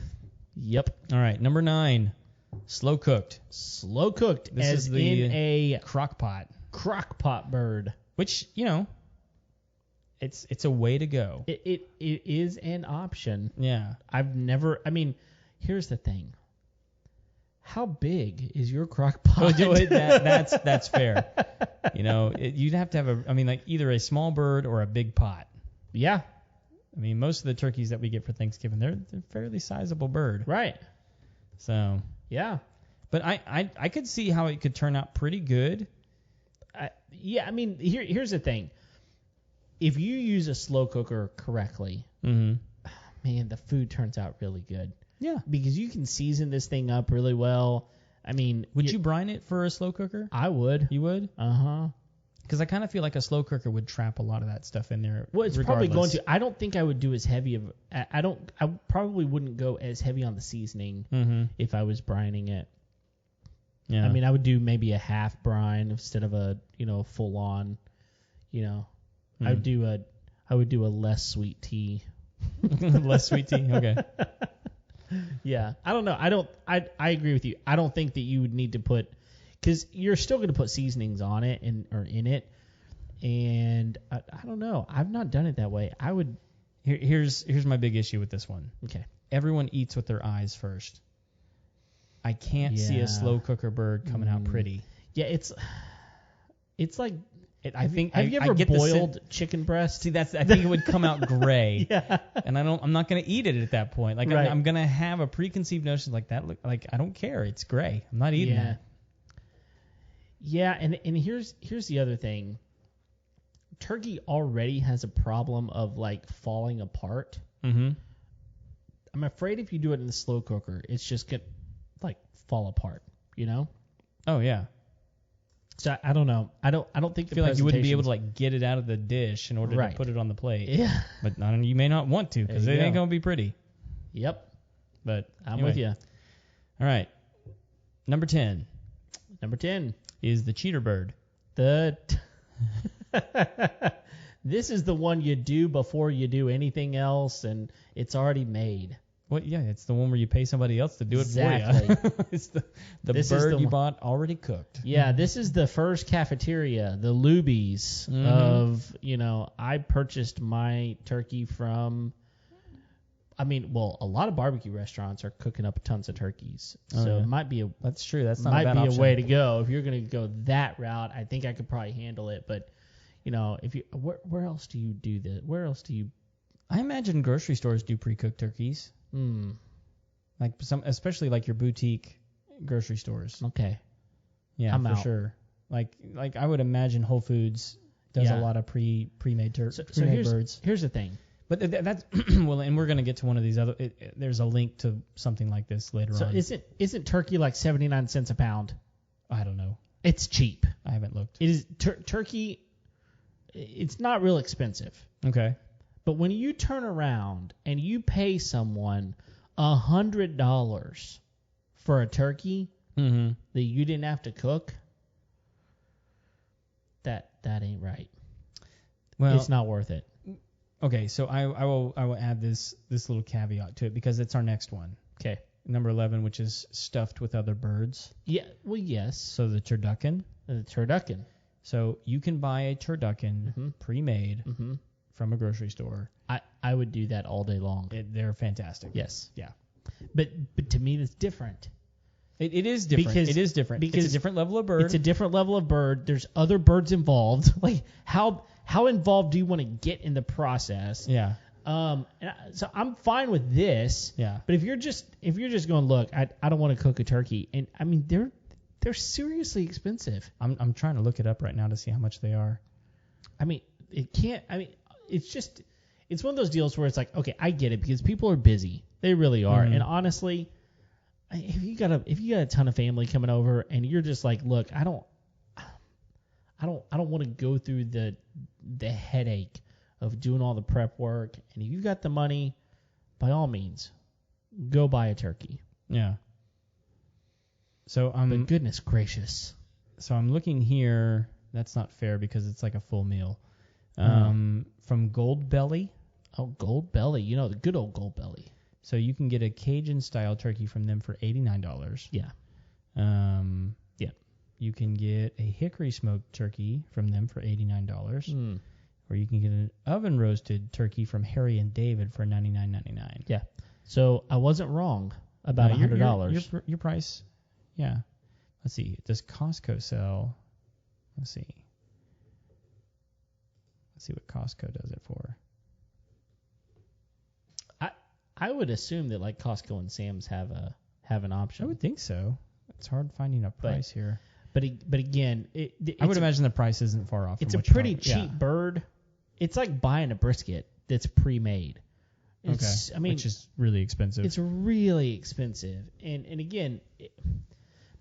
Yep. All right, number 9, slow cooked. Slow cooked, this as is the in a crock pot. Crock pot bird. Which, it's a way to go. It is an option. Yeah. Here's the thing. How big is your crock pot? That's fair. You'd have to have either a small bird or a big pot. Yeah. Most of the turkeys that we get for Thanksgiving, they're fairly sizable bird. Right. So. Yeah. But I could see how it could turn out pretty good. Here's the thing. If you use a slow cooker correctly, man, the food turns out really good. Yeah. Because you can season this thing up really well. Would you brine it for a slow cooker? I would. You would? Uh-huh. Because I kind of feel like a slow cooker would trap a lot of that stuff in there. Well, it's regardless. probably going to. I don't think I would do as heavy of. I probably wouldn't go as heavy on the seasoning if I was brining it. Yeah. I would do maybe a half brine instead of a full on. I would do a less sweet tea. Less sweet tea. Okay. Yeah, I don't know. I agree with you. I don't think that you would need to put, because you're still going to put seasonings on it or in it, and I don't know. I've not done it that way. I would. Here's my big issue with this one. Okay. Everyone eats with their eyes first. I can't see a slow cooker bird coming out pretty. Yeah, it's like. Have you ever boiled chicken breast? See, I think it would come out gray. Yeah. And I'm not going to eat it at that point. Right. I'm going to have a preconceived notion that I don't care. It's gray. I'm not eating it. Yeah, and here's the other thing. Turkey already has a problem of falling apart. Mm-hmm. I'm afraid if you do it in the slow cooker, it's just going to fall apart, Oh yeah. So I don't know. I don't think I feel like you wouldn't be able to get it out of the dish in order to put it on the plate. Yeah. But you may not want to because it ain't going to be pretty. Yep. But I'm with you. All right. Number 10. Number 10 is the cheater bird. This is the one you do before you do anything else, and it's already made. Well, yeah, it's the one where you pay somebody else to do it for you. It's the bird you bought already cooked. Yeah, this is the first cafeteria, the Luby's of, I purchased my turkey from, a lot of barbecue restaurants are cooking up tons of turkees. It might be That's true. That's not a bad option. a way to go. If you're going to go that route, I think I could probably handle it. But, if you, where else do you do this? Where else do you? I imagine grocery stores do pre-cooked turkeys. Especially your boutique grocery stores. Okay. Yeah, I'm for out. sure. I would imagine Whole Foods does a lot of pre-made birds. Here's the thing. But that's well, and we're going to get to one of these other. There's a link to something like this later on. So isn't turkey like 79 cents a pound? I don't know. It's cheap. I haven't looked. It is turkey. It's not real expensive. Okay. But when you turn around and you pay someone $100 for a turkey that you didn't have to cook, that ain't right. Well, it's not worth it. Okay, so I will add this little caveat to it because it's our next one. Okay. Number 11, which is stuffed with other birds. Yeah. Well, yes. So the turducken. The turducken. So you can buy a turducken pre-made from a grocery store. I would do that all day long. They're fantastic. Yes. Yeah. But to me, that's different. It is different. It is different. Because it's a different level of bird. It's a different level of bird. There's other birds involved. Like how involved do you want to get in the process? Yeah. So I'm fine with this. Yeah. But if you're just going, look, I don't want to cook a turkey, and I mean they're seriously expensive. I'm trying to look it up right now to see how much they are. I mean, it's one of those deals where it's like, okay, I get it because people are busy. They really are. And honestly, if you got a ton of family coming over and you're just like, look, I don't want to go through the headache of doing all the prep work. And if you've got the money, by all means, go buy a turkey. Yeah. So but goodness gracious. So I'm looking here. That's not fair because it's like a full meal. From Gold Belly. Oh, Gold Belly. You know, the good old Gold Belly. So you can get a Cajun-style turkey from them for $89. Yeah. Yeah. You can get a hickory smoked turkey from them for $89. Or you can get an oven-roasted turkey from Harry and David for $99.99. Yeah. So I wasn't wrong about $100. Your price, yeah. Let's see. Does Costco sell? Let's see. Let's see what Costco does it for. I would assume that like Costco and Sam's have an option. I would think so. It's hard finding a price here. But again, I would imagine the price isn't far off. It's a pretty cheap bird. It's like buying a brisket that's pre-made. Okay. I mean, which is really expensive. It's really expensive. And again,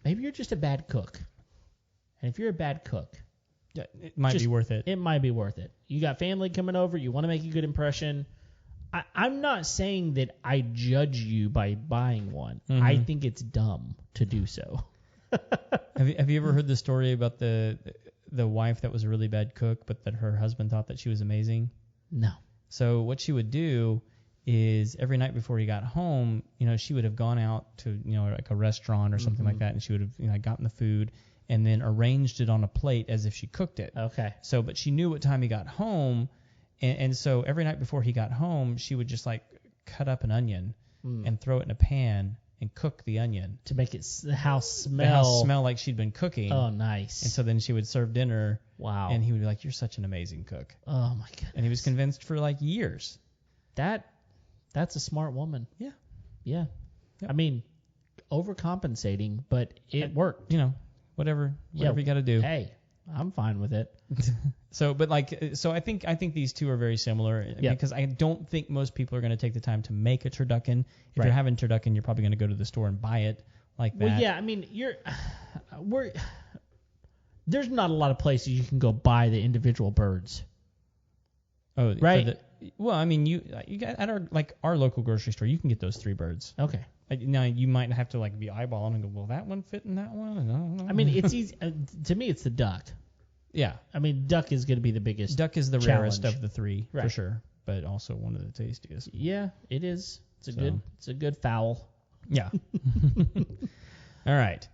maybe you're just a bad cook. And if you're a bad cook, it might be worth it. It might be worth it. You got family coming over. You want to make a good impression. I'm not saying that I judge you by buying one. I think it's dumb to do so. Have you ever heard the story about the wife that was a really bad cook, but that her husband thought that she was amazing? No. So what she would do is every night before he got home, she would have gone out to, like a restaurant or something like that, and she would have gotten the food and then arranged it on a plate as if she cooked it. Okay. So, but she knew what time he got home, and so every night before he got home, she would just like cut up an onion and throw it in a pan and cook the onion to make the house smell like she'd been cooking. Oh, nice. And so then she would serve dinner. Wow. And he would be like, "You're such an amazing cook." Oh my goodness. And he was convinced for like years. That's a smart woman. Yeah. Yeah. Yep. I mean, overcompensating, but it worked. Whatever you got to do. Hey, I'm fine with it. So I think these two are very similar because I don't think most people are going to take the time to make a turducken. If you're having turducken, you're probably going to go to the store and buy it like that. Well, yeah, I mean, there's not a lot of places you can go buy the individual birds. Oh, right. Well, I mean, you got at our local grocery store, you can get those 3 birds. Okay. Now you might have to be eyeballing and go, will that one fit in that one? I mean, it's easy. To me, it's the duck. Yeah. I mean, duck is going to be the biggest. Duck is the rarest of the 3 for sure, but also one of the tastiest. Yeah, it is. It's a good fowl. Yeah. All right.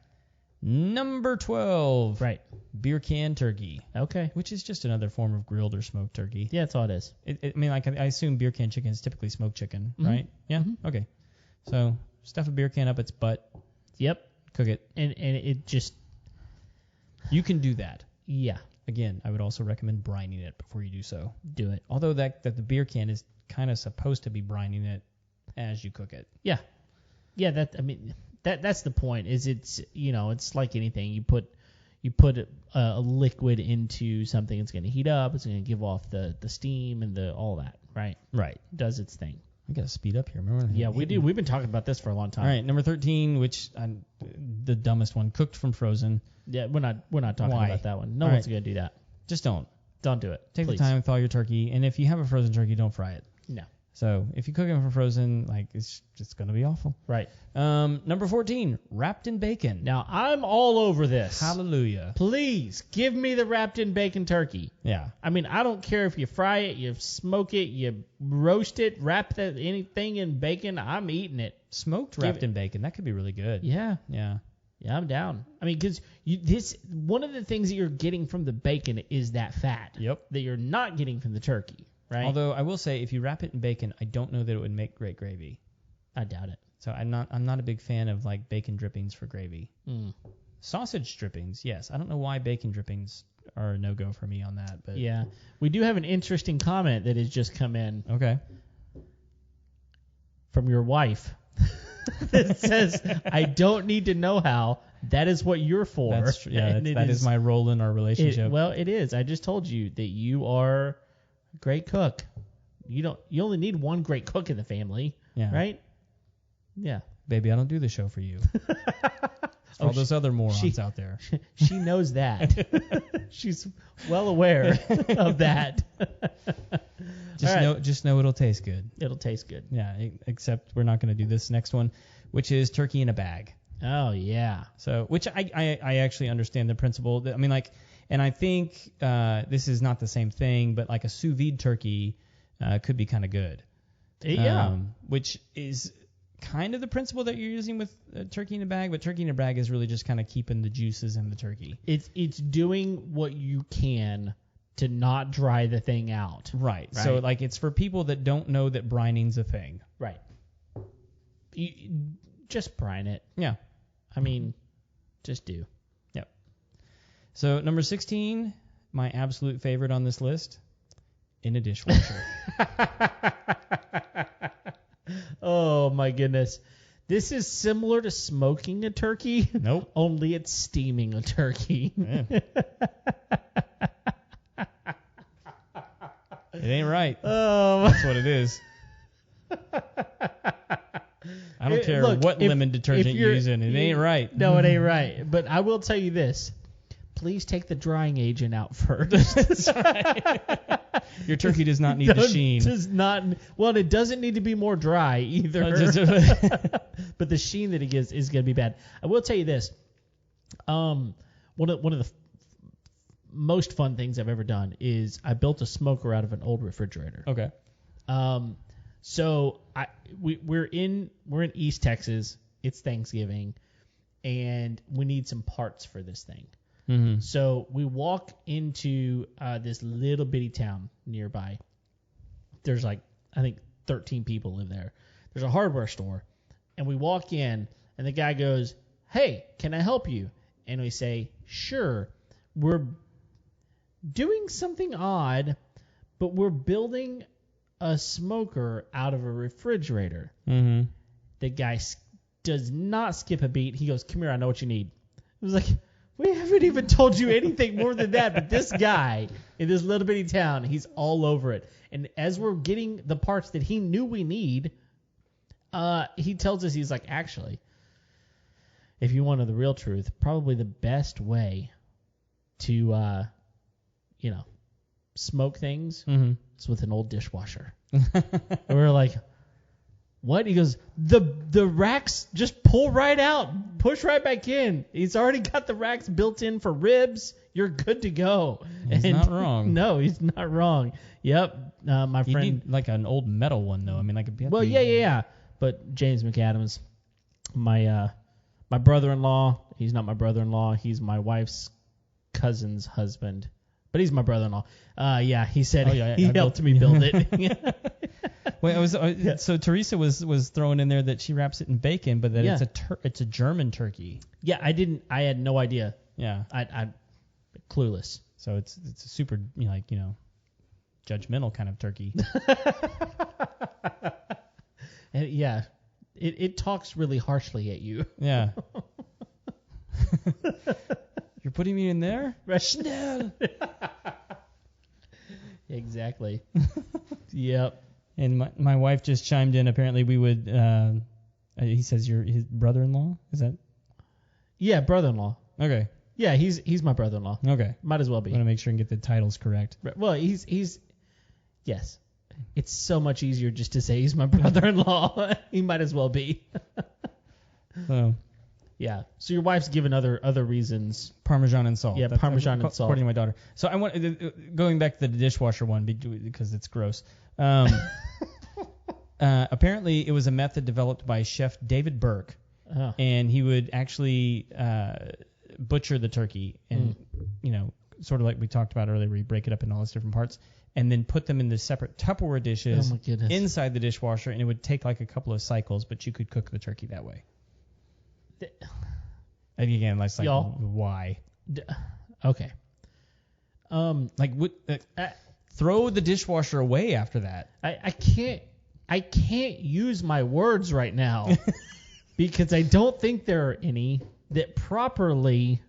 Number 12. Right. Beer can turkey. Okay. Which is just another form of grilled or smoked turkey. Yeah, that's all it is. I mean, I assume beer can chicken is typically smoked chicken, right? Yeah. Okay. So stuff a beer can up its butt. Yep. Cook it. And it just. You can do that. Yeah. Again, I would also recommend brining it before you do so. Do it. Although that the beer can is kind of supposed to be brining it as you cook it. Yeah. Yeah. That's the point. Is it's like anything. You you put a liquid into something, it's going to heat up, it's going to give off the steam and all that, right? Right. Does its thing. We got to speed up here. Remember? Yeah, we do. We've been talking about this for a long time. All right, number 13, which the dumbest one, cooked from frozen. Yeah, we're not talking about that one. No All one's right. going to do that. Just don't. Don't do it. Take please. the time, thaw your turkey, and if you have a frozen turkey, don't fry it. No. So if you cook it from frozen, like it's just going to be awful. Right. Number 14, wrapped in bacon. Now, I'm all over this. Hallelujah. Please give me the wrapped in bacon turkey. Yeah. I mean, I don't care if you fry it, you smoke it, you roast it, wrap anything in bacon. I'm eating it. Smoked wrapped in bacon. That could be really good. Yeah. Yeah. Yeah, I'm down. I mean, because one of the things that you're getting from the bacon is that fat. Yep. That you're not getting from the turkey, right? Although I will say, if you wrap it in bacon, I don't know that it would make great gravy. I doubt it. So I'm not a big fan of like bacon drippings for gravy. Mm. Sausage drippings, yes. I don't know why bacon drippings are a no-go for me on that, but Yeah. We do have an interesting comment that has just come in okay. from your wife. That says, I don't need to know how. That is what you're for. That's true. Yeah, And that is my role in our relationship. Well, it is. I just told you that you are a great cook. You only need one great cook in the family, Yeah. right? Yeah. Baby, I don't do the show for you. It's for all those other morons out there. She knows that. She's well aware of that. Just know it'll taste good. It'll taste good. Yeah, except we're not going to do this next one, which is turkey in a bag. Oh, yeah. So, which I actually understand the principle. I mean, like, and I think this is not the same thing, but like a sous vide turkey could be kind of good. Yeah. Which is kind of the principle that you're using with turkey in a bag, but turkey in a bag is really just kind of keeping the juices in the turkey. It's doing what you can to not dry the thing out. Right. So, like, it's for people that don't know that brining's a thing. Right. You just brine it. Yeah. I mean, just do. Yep. So, number 16, my absolute favorite on this list, in a dishwasher. Oh, my goodness. This is similar to smoking a turkey. Nope. Only it's steaming a turkey. Yeah. It ain't right. Oh, That's what it is. I don't care what lemon detergent you use in it. It ain't right. No, it ain't right. But I will tell you this. Please take the drying agent out first. That's right. Your turkey does not need the sheen. Does not. Well, it doesn't need to be more dry either. But the sheen that it gives is going to be bad. I will tell you this. One of the most fun things I've ever done is I built a smoker out of an old refrigerator. Okay. So we're in East Texas. It's Thanksgiving, and we need some parts for this thing. Mm-hmm. So we walk into this little bitty town nearby. There's like, I think 13 people live there. There's a hardware store. And we walk in, and the guy goes, "Hey, can I help you?" And we say, "Sure. We're doing something odd, but we're building a smoker out of a refrigerator." Mm-hmm. The guy does not skip a beat. He goes, "Come here, I know what you need." It was like, we haven't even told you anything more than that. But this guy in this little bitty town, he's all over it. And as we're getting the parts that he knew we need, he tells us, he's like, "Actually, if you wanted the real truth, probably the best way to, smoke things is with an old dishwasher." And we're like, "What?" He goes, the racks just pull right out, push right back in. He's already got the racks built in for ribs. You're good to go. He's not wrong. No, he's not wrong. Yep, my You friend. need like an old metal one though. I mean, like Yeah. But James McAdams, my brother-in-law. He's not my brother-in-law. He's my wife's cousin's husband. But he's my brother-in-law. Yeah, he said he helped me build it. Wait, so Teresa was throwing in there that she wraps it in bacon, but that it's a German turkey. Yeah, I had no idea. Yeah. I clueless. So it's a super judgmental kind of turkey. And yeah, it talks really harshly at you. Yeah. You're putting me in there? Schnell. Exactly. Yep. And my wife just chimed in. Apparently, we would. He says you're his brother-in-law. Is that? Yeah, brother-in-law. Okay. Yeah, he's my brother-in-law. Okay. Might as well be. I want to make sure and get the titles correct. Well, he's yes. It's so much easier just to say he's my brother-in-law. He might as well be. So. Yeah. So your wife's given other reasons. Parmesan and salt. Yeah, Parmesan and salt. According to my daughter. So I want going back to the dishwasher one because it's gross. Apparently, it was a method developed by Chef David Burke, and he would actually butcher the turkey, and sort of like we talked about earlier, where you break it up into all its different parts, and then put them into separate Tupperware dishes inside the dishwasher, and it would take like a couple of cycles, but you could cook the turkey that way. And again, that's like why? Okay. Throw the dishwasher away after that. I can't use my words right now because I don't think there are any that properly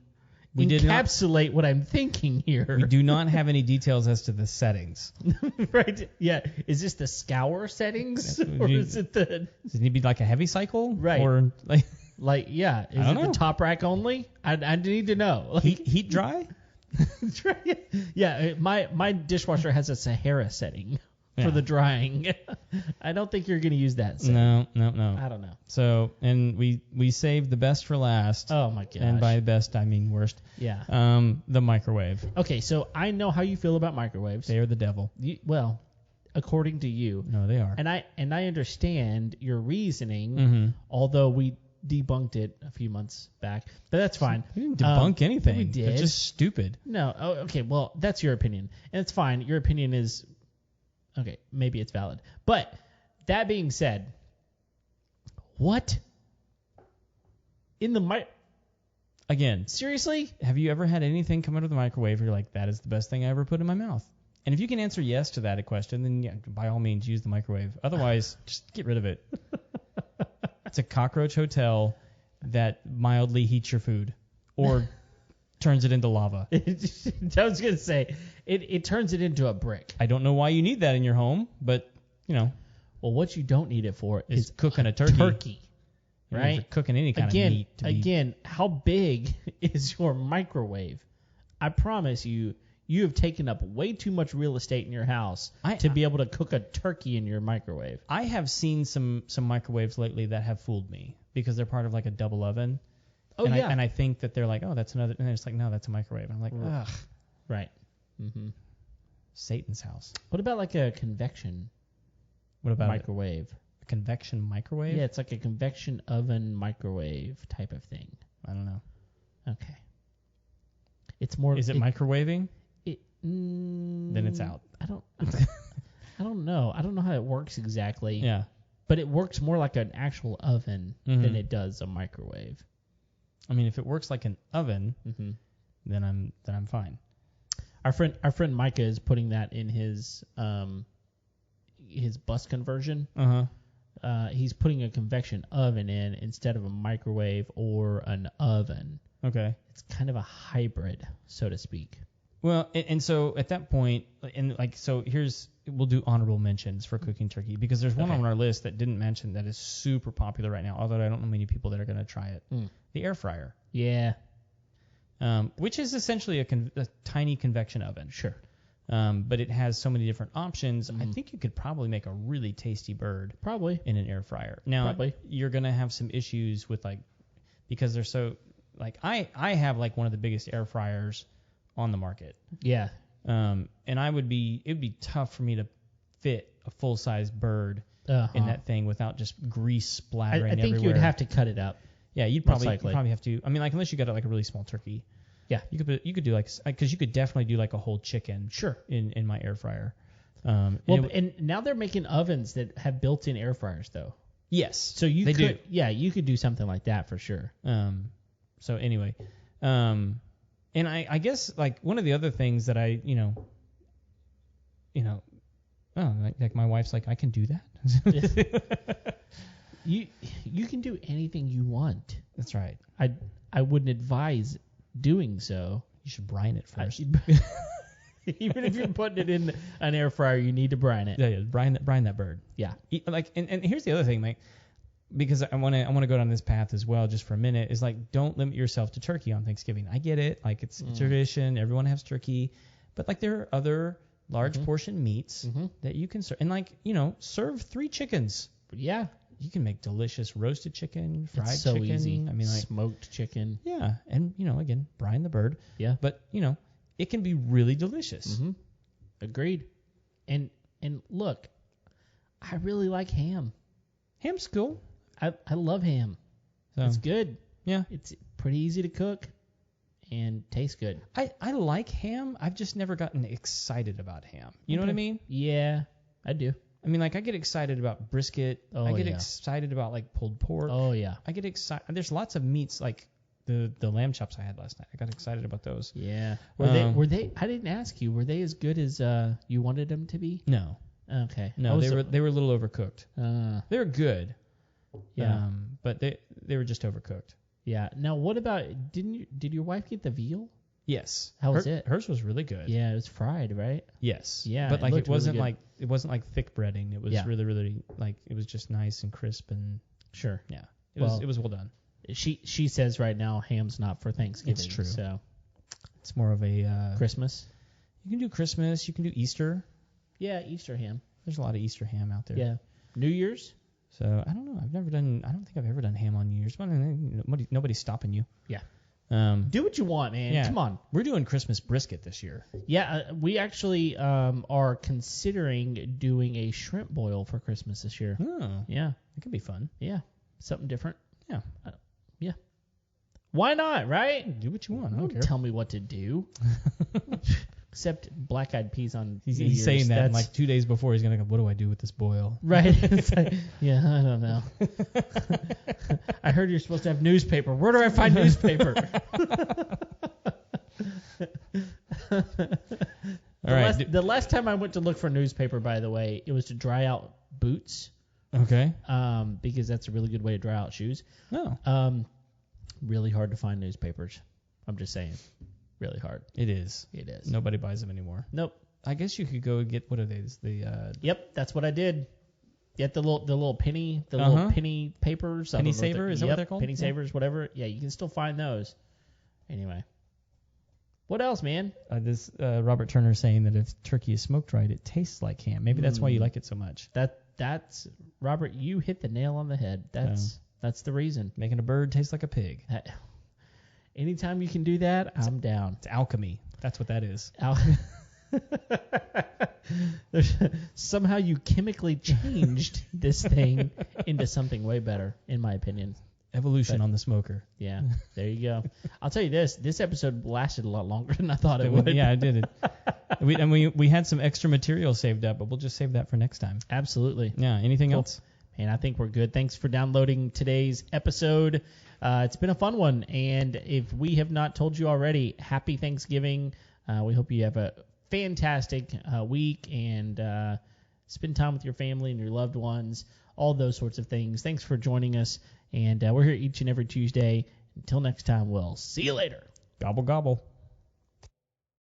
encapsulate what I'm thinking here. We do not have any details as to the settings. Right? Yeah. Is this the scour settings, or is it the? Does it need to be like a heavy cycle? Right. Or like yeah. Is it the top rack only? I need to know. Like, heat dry? Yeah. My dishwasher has a Sahara setting. For the drying. I don't think you're going to use that. No. I don't know. So, and we saved the best for last. Oh, my gosh. And by best, I mean worst. Yeah. The microwave. Okay, so I know how you feel about microwaves. They are the devil. Well, according to you. No, they are. And I understand your reasoning, although we debunked it a few months back. But that's fine. We didn't debunk anything. We did. It's just stupid. No. Oh, okay, well, that's your opinion. And it's fine. Your opinion is... Okay, maybe it's valid. But that being said, what in the Again, seriously? Have you ever had anything come out of the microwave where you're like, that is the best thing I ever put in my mouth? And if you can answer yes to that question, then yeah, by all means use the microwave. Otherwise, just get rid of it. It's a cockroach hotel that mildly heats your food or turns it into lava. I was going to say, it turns it into a brick. I don't know why you need that in your home, but, Well, what you don't need it for is cooking a turkey. Right? For cooking any kind of meat. Again, how big is your microwave? I promise you have taken up way too much real estate in your house to be able to cook a turkey in your microwave. I have seen some microwaves lately that have fooled me because they're part of like a double oven. Oh, yeah. And I think that they're like, oh, that's another. And it's like, no, that's a microwave. And I'm like, ugh. Right. Mm-hmm. Satan's house. What about like a convection microwave? A convection microwave? Yeah, it's like a convection oven microwave type of thing. I don't know. Okay. It's more. Is it microwaving? Then it's out. I don't know. I don't know how it works exactly. Yeah. But it works more like an actual oven than it does a microwave. I mean, if it works like an oven, then I'm fine. Our friend Micah is putting that in his bus conversion. He's putting a convection oven in instead of a microwave or an oven. Okay. It's kind of a hybrid, so to speak. Well, and so at that point, we'll do honorable mentions for cooking turkey because there's one on our list that didn't mention that is super popular right now, although I don't know many people that are going to try it. The air fryer. Yeah. Which is essentially a tiny convection oven. Sure. But it has so many different options. I think you could probably make a really tasty bird. Probably. In an air fryer. Now, you're going to have some issues with because they're so, I have one of the biggest air fryers on the market. Yeah. And it would be tough for me to fit a full-size bird in that thing without just grease splattering everywhere. I think you would have to cut it up. Yeah, you'd probably have to. I mean, unless you got a really small turkey. Yeah. You could do because you could definitely do a whole chicken. Sure. In my air fryer. And now they're making ovens that have built-in air fryers though. Yes. So you could. Yeah, you could do something like that for sure. So anyway, and I guess one of the other things that I my wife's like, I can do that. You can do anything you want. That's right. I wouldn't advise doing so, You should brine it first. even if you're putting it in an air fryer, you need to brine it. Yeah, brine that bird. Yeah. And here's the other thing, Mike, because I want to go down this path as well just for a minute, is like, don't limit yourself to turkey on Thanksgiving. I get it. Like, it's a tradition. Everyone has turkey. But, like, there are other large portion meats that you can serve. And, like, serve 3 chickens. Yeah. You can make delicious roasted chicken, fried it's so chicken. easy. I mean, like, smoked chicken. yeah. And, again, brine the bird. Yeah. But, it can be really delicious. Agreed. And look, I really like ham. Ham's cool. I love ham. So, It's good. yeah. It's pretty easy to cook and tastes good. I like ham. I've just never gotten excited about ham. You know what I mean? Yeah, I do. I mean, like, I get excited about brisket. Oh, I get yeah. excited about, like, pulled pork. Oh, yeah. I get excited. There's lots of meats, like the lamb chops I had last night. I got excited about those. Yeah. Were they? I didn't ask you. Were they as good as you wanted them to be? No. Okay. No, they were a little overcooked. They were good. Yeah. But they were just overcooked. Yeah. Now, what about? Did your wife get the veal? Yes. How was it? Hers was really good. Yeah, it was fried, right? Yes. Yeah, But, like, it wasn't like thick breading. It was really, really, like, it was just nice and crisp and Sure. yeah. It was well done. She says right now ham's not for Thanksgiving. It's true. So It's more of a Christmas. You can do Christmas. You can do Easter. Yeah, Easter ham. There's a lot of Easter ham out there. Yeah. New Year's. So I don't know. I don't think I've ever done ham on New Year's. But nobody's stopping you. Yeah. Do what you want, man. Yeah. Come on. We're doing Christmas brisket this year. Yeah, we actually are considering doing a shrimp boil for Christmas this year. Oh, Yeah. it could be fun. Yeah. Something different. Yeah. Yeah. Why not, right? Do what you want. I don't Don't care. tell me what to do. Except black-eyed peas on He's New Year's. saying that, and That's- like 2 days before, he's gonna go, what do I do with this boil? Right. It's like, yeah, I don't know. I heard you're supposed to have newspaper. Where do I find newspaper? All right. The last time I went to look for newspaper, by the way, it was to dry out boots. Okay. Because that's a really good way to dry out shoes. Oh. Really hard to find newspapers. I'm just saying. Really hard. It is. It is. Nobody buys them anymore. Nope. I guess you could go and get, what are these? Yep, that's what I did. Get the little penny, little penny papers. Penny saver, is that what they're called? Penny savers, whatever. Yeah, you can still find those. Anyway. What else, man? This Robert Turner saying that if turkey is smoked right, it tastes like ham. Maybe that's why you like it so much. That's Robert, you hit the nail on the head. That's the reason. Making a bird taste like a pig. Anytime you can do that, I'm down. It's alchemy. That's what that is. Somehow you chemically changed this thing into something way better, in my opinion. Evolution on the smoker. Yeah, there you go. I'll tell you this episode lasted a lot longer than I thought it would. Yeah, it did. We had some extra material saved up, but we'll just save that for next time. Absolutely. Yeah, anything else? And I think we're good. Thanks for downloading today's episode. It's been a fun one, and if we have not told you already, happy Thanksgiving. We hope you have a fantastic week and spend time with your family and your loved ones, all those sorts of things. Thanks for joining us, and we're here each and every Tuesday. Until next time, we'll see you later. Gobble, gobble.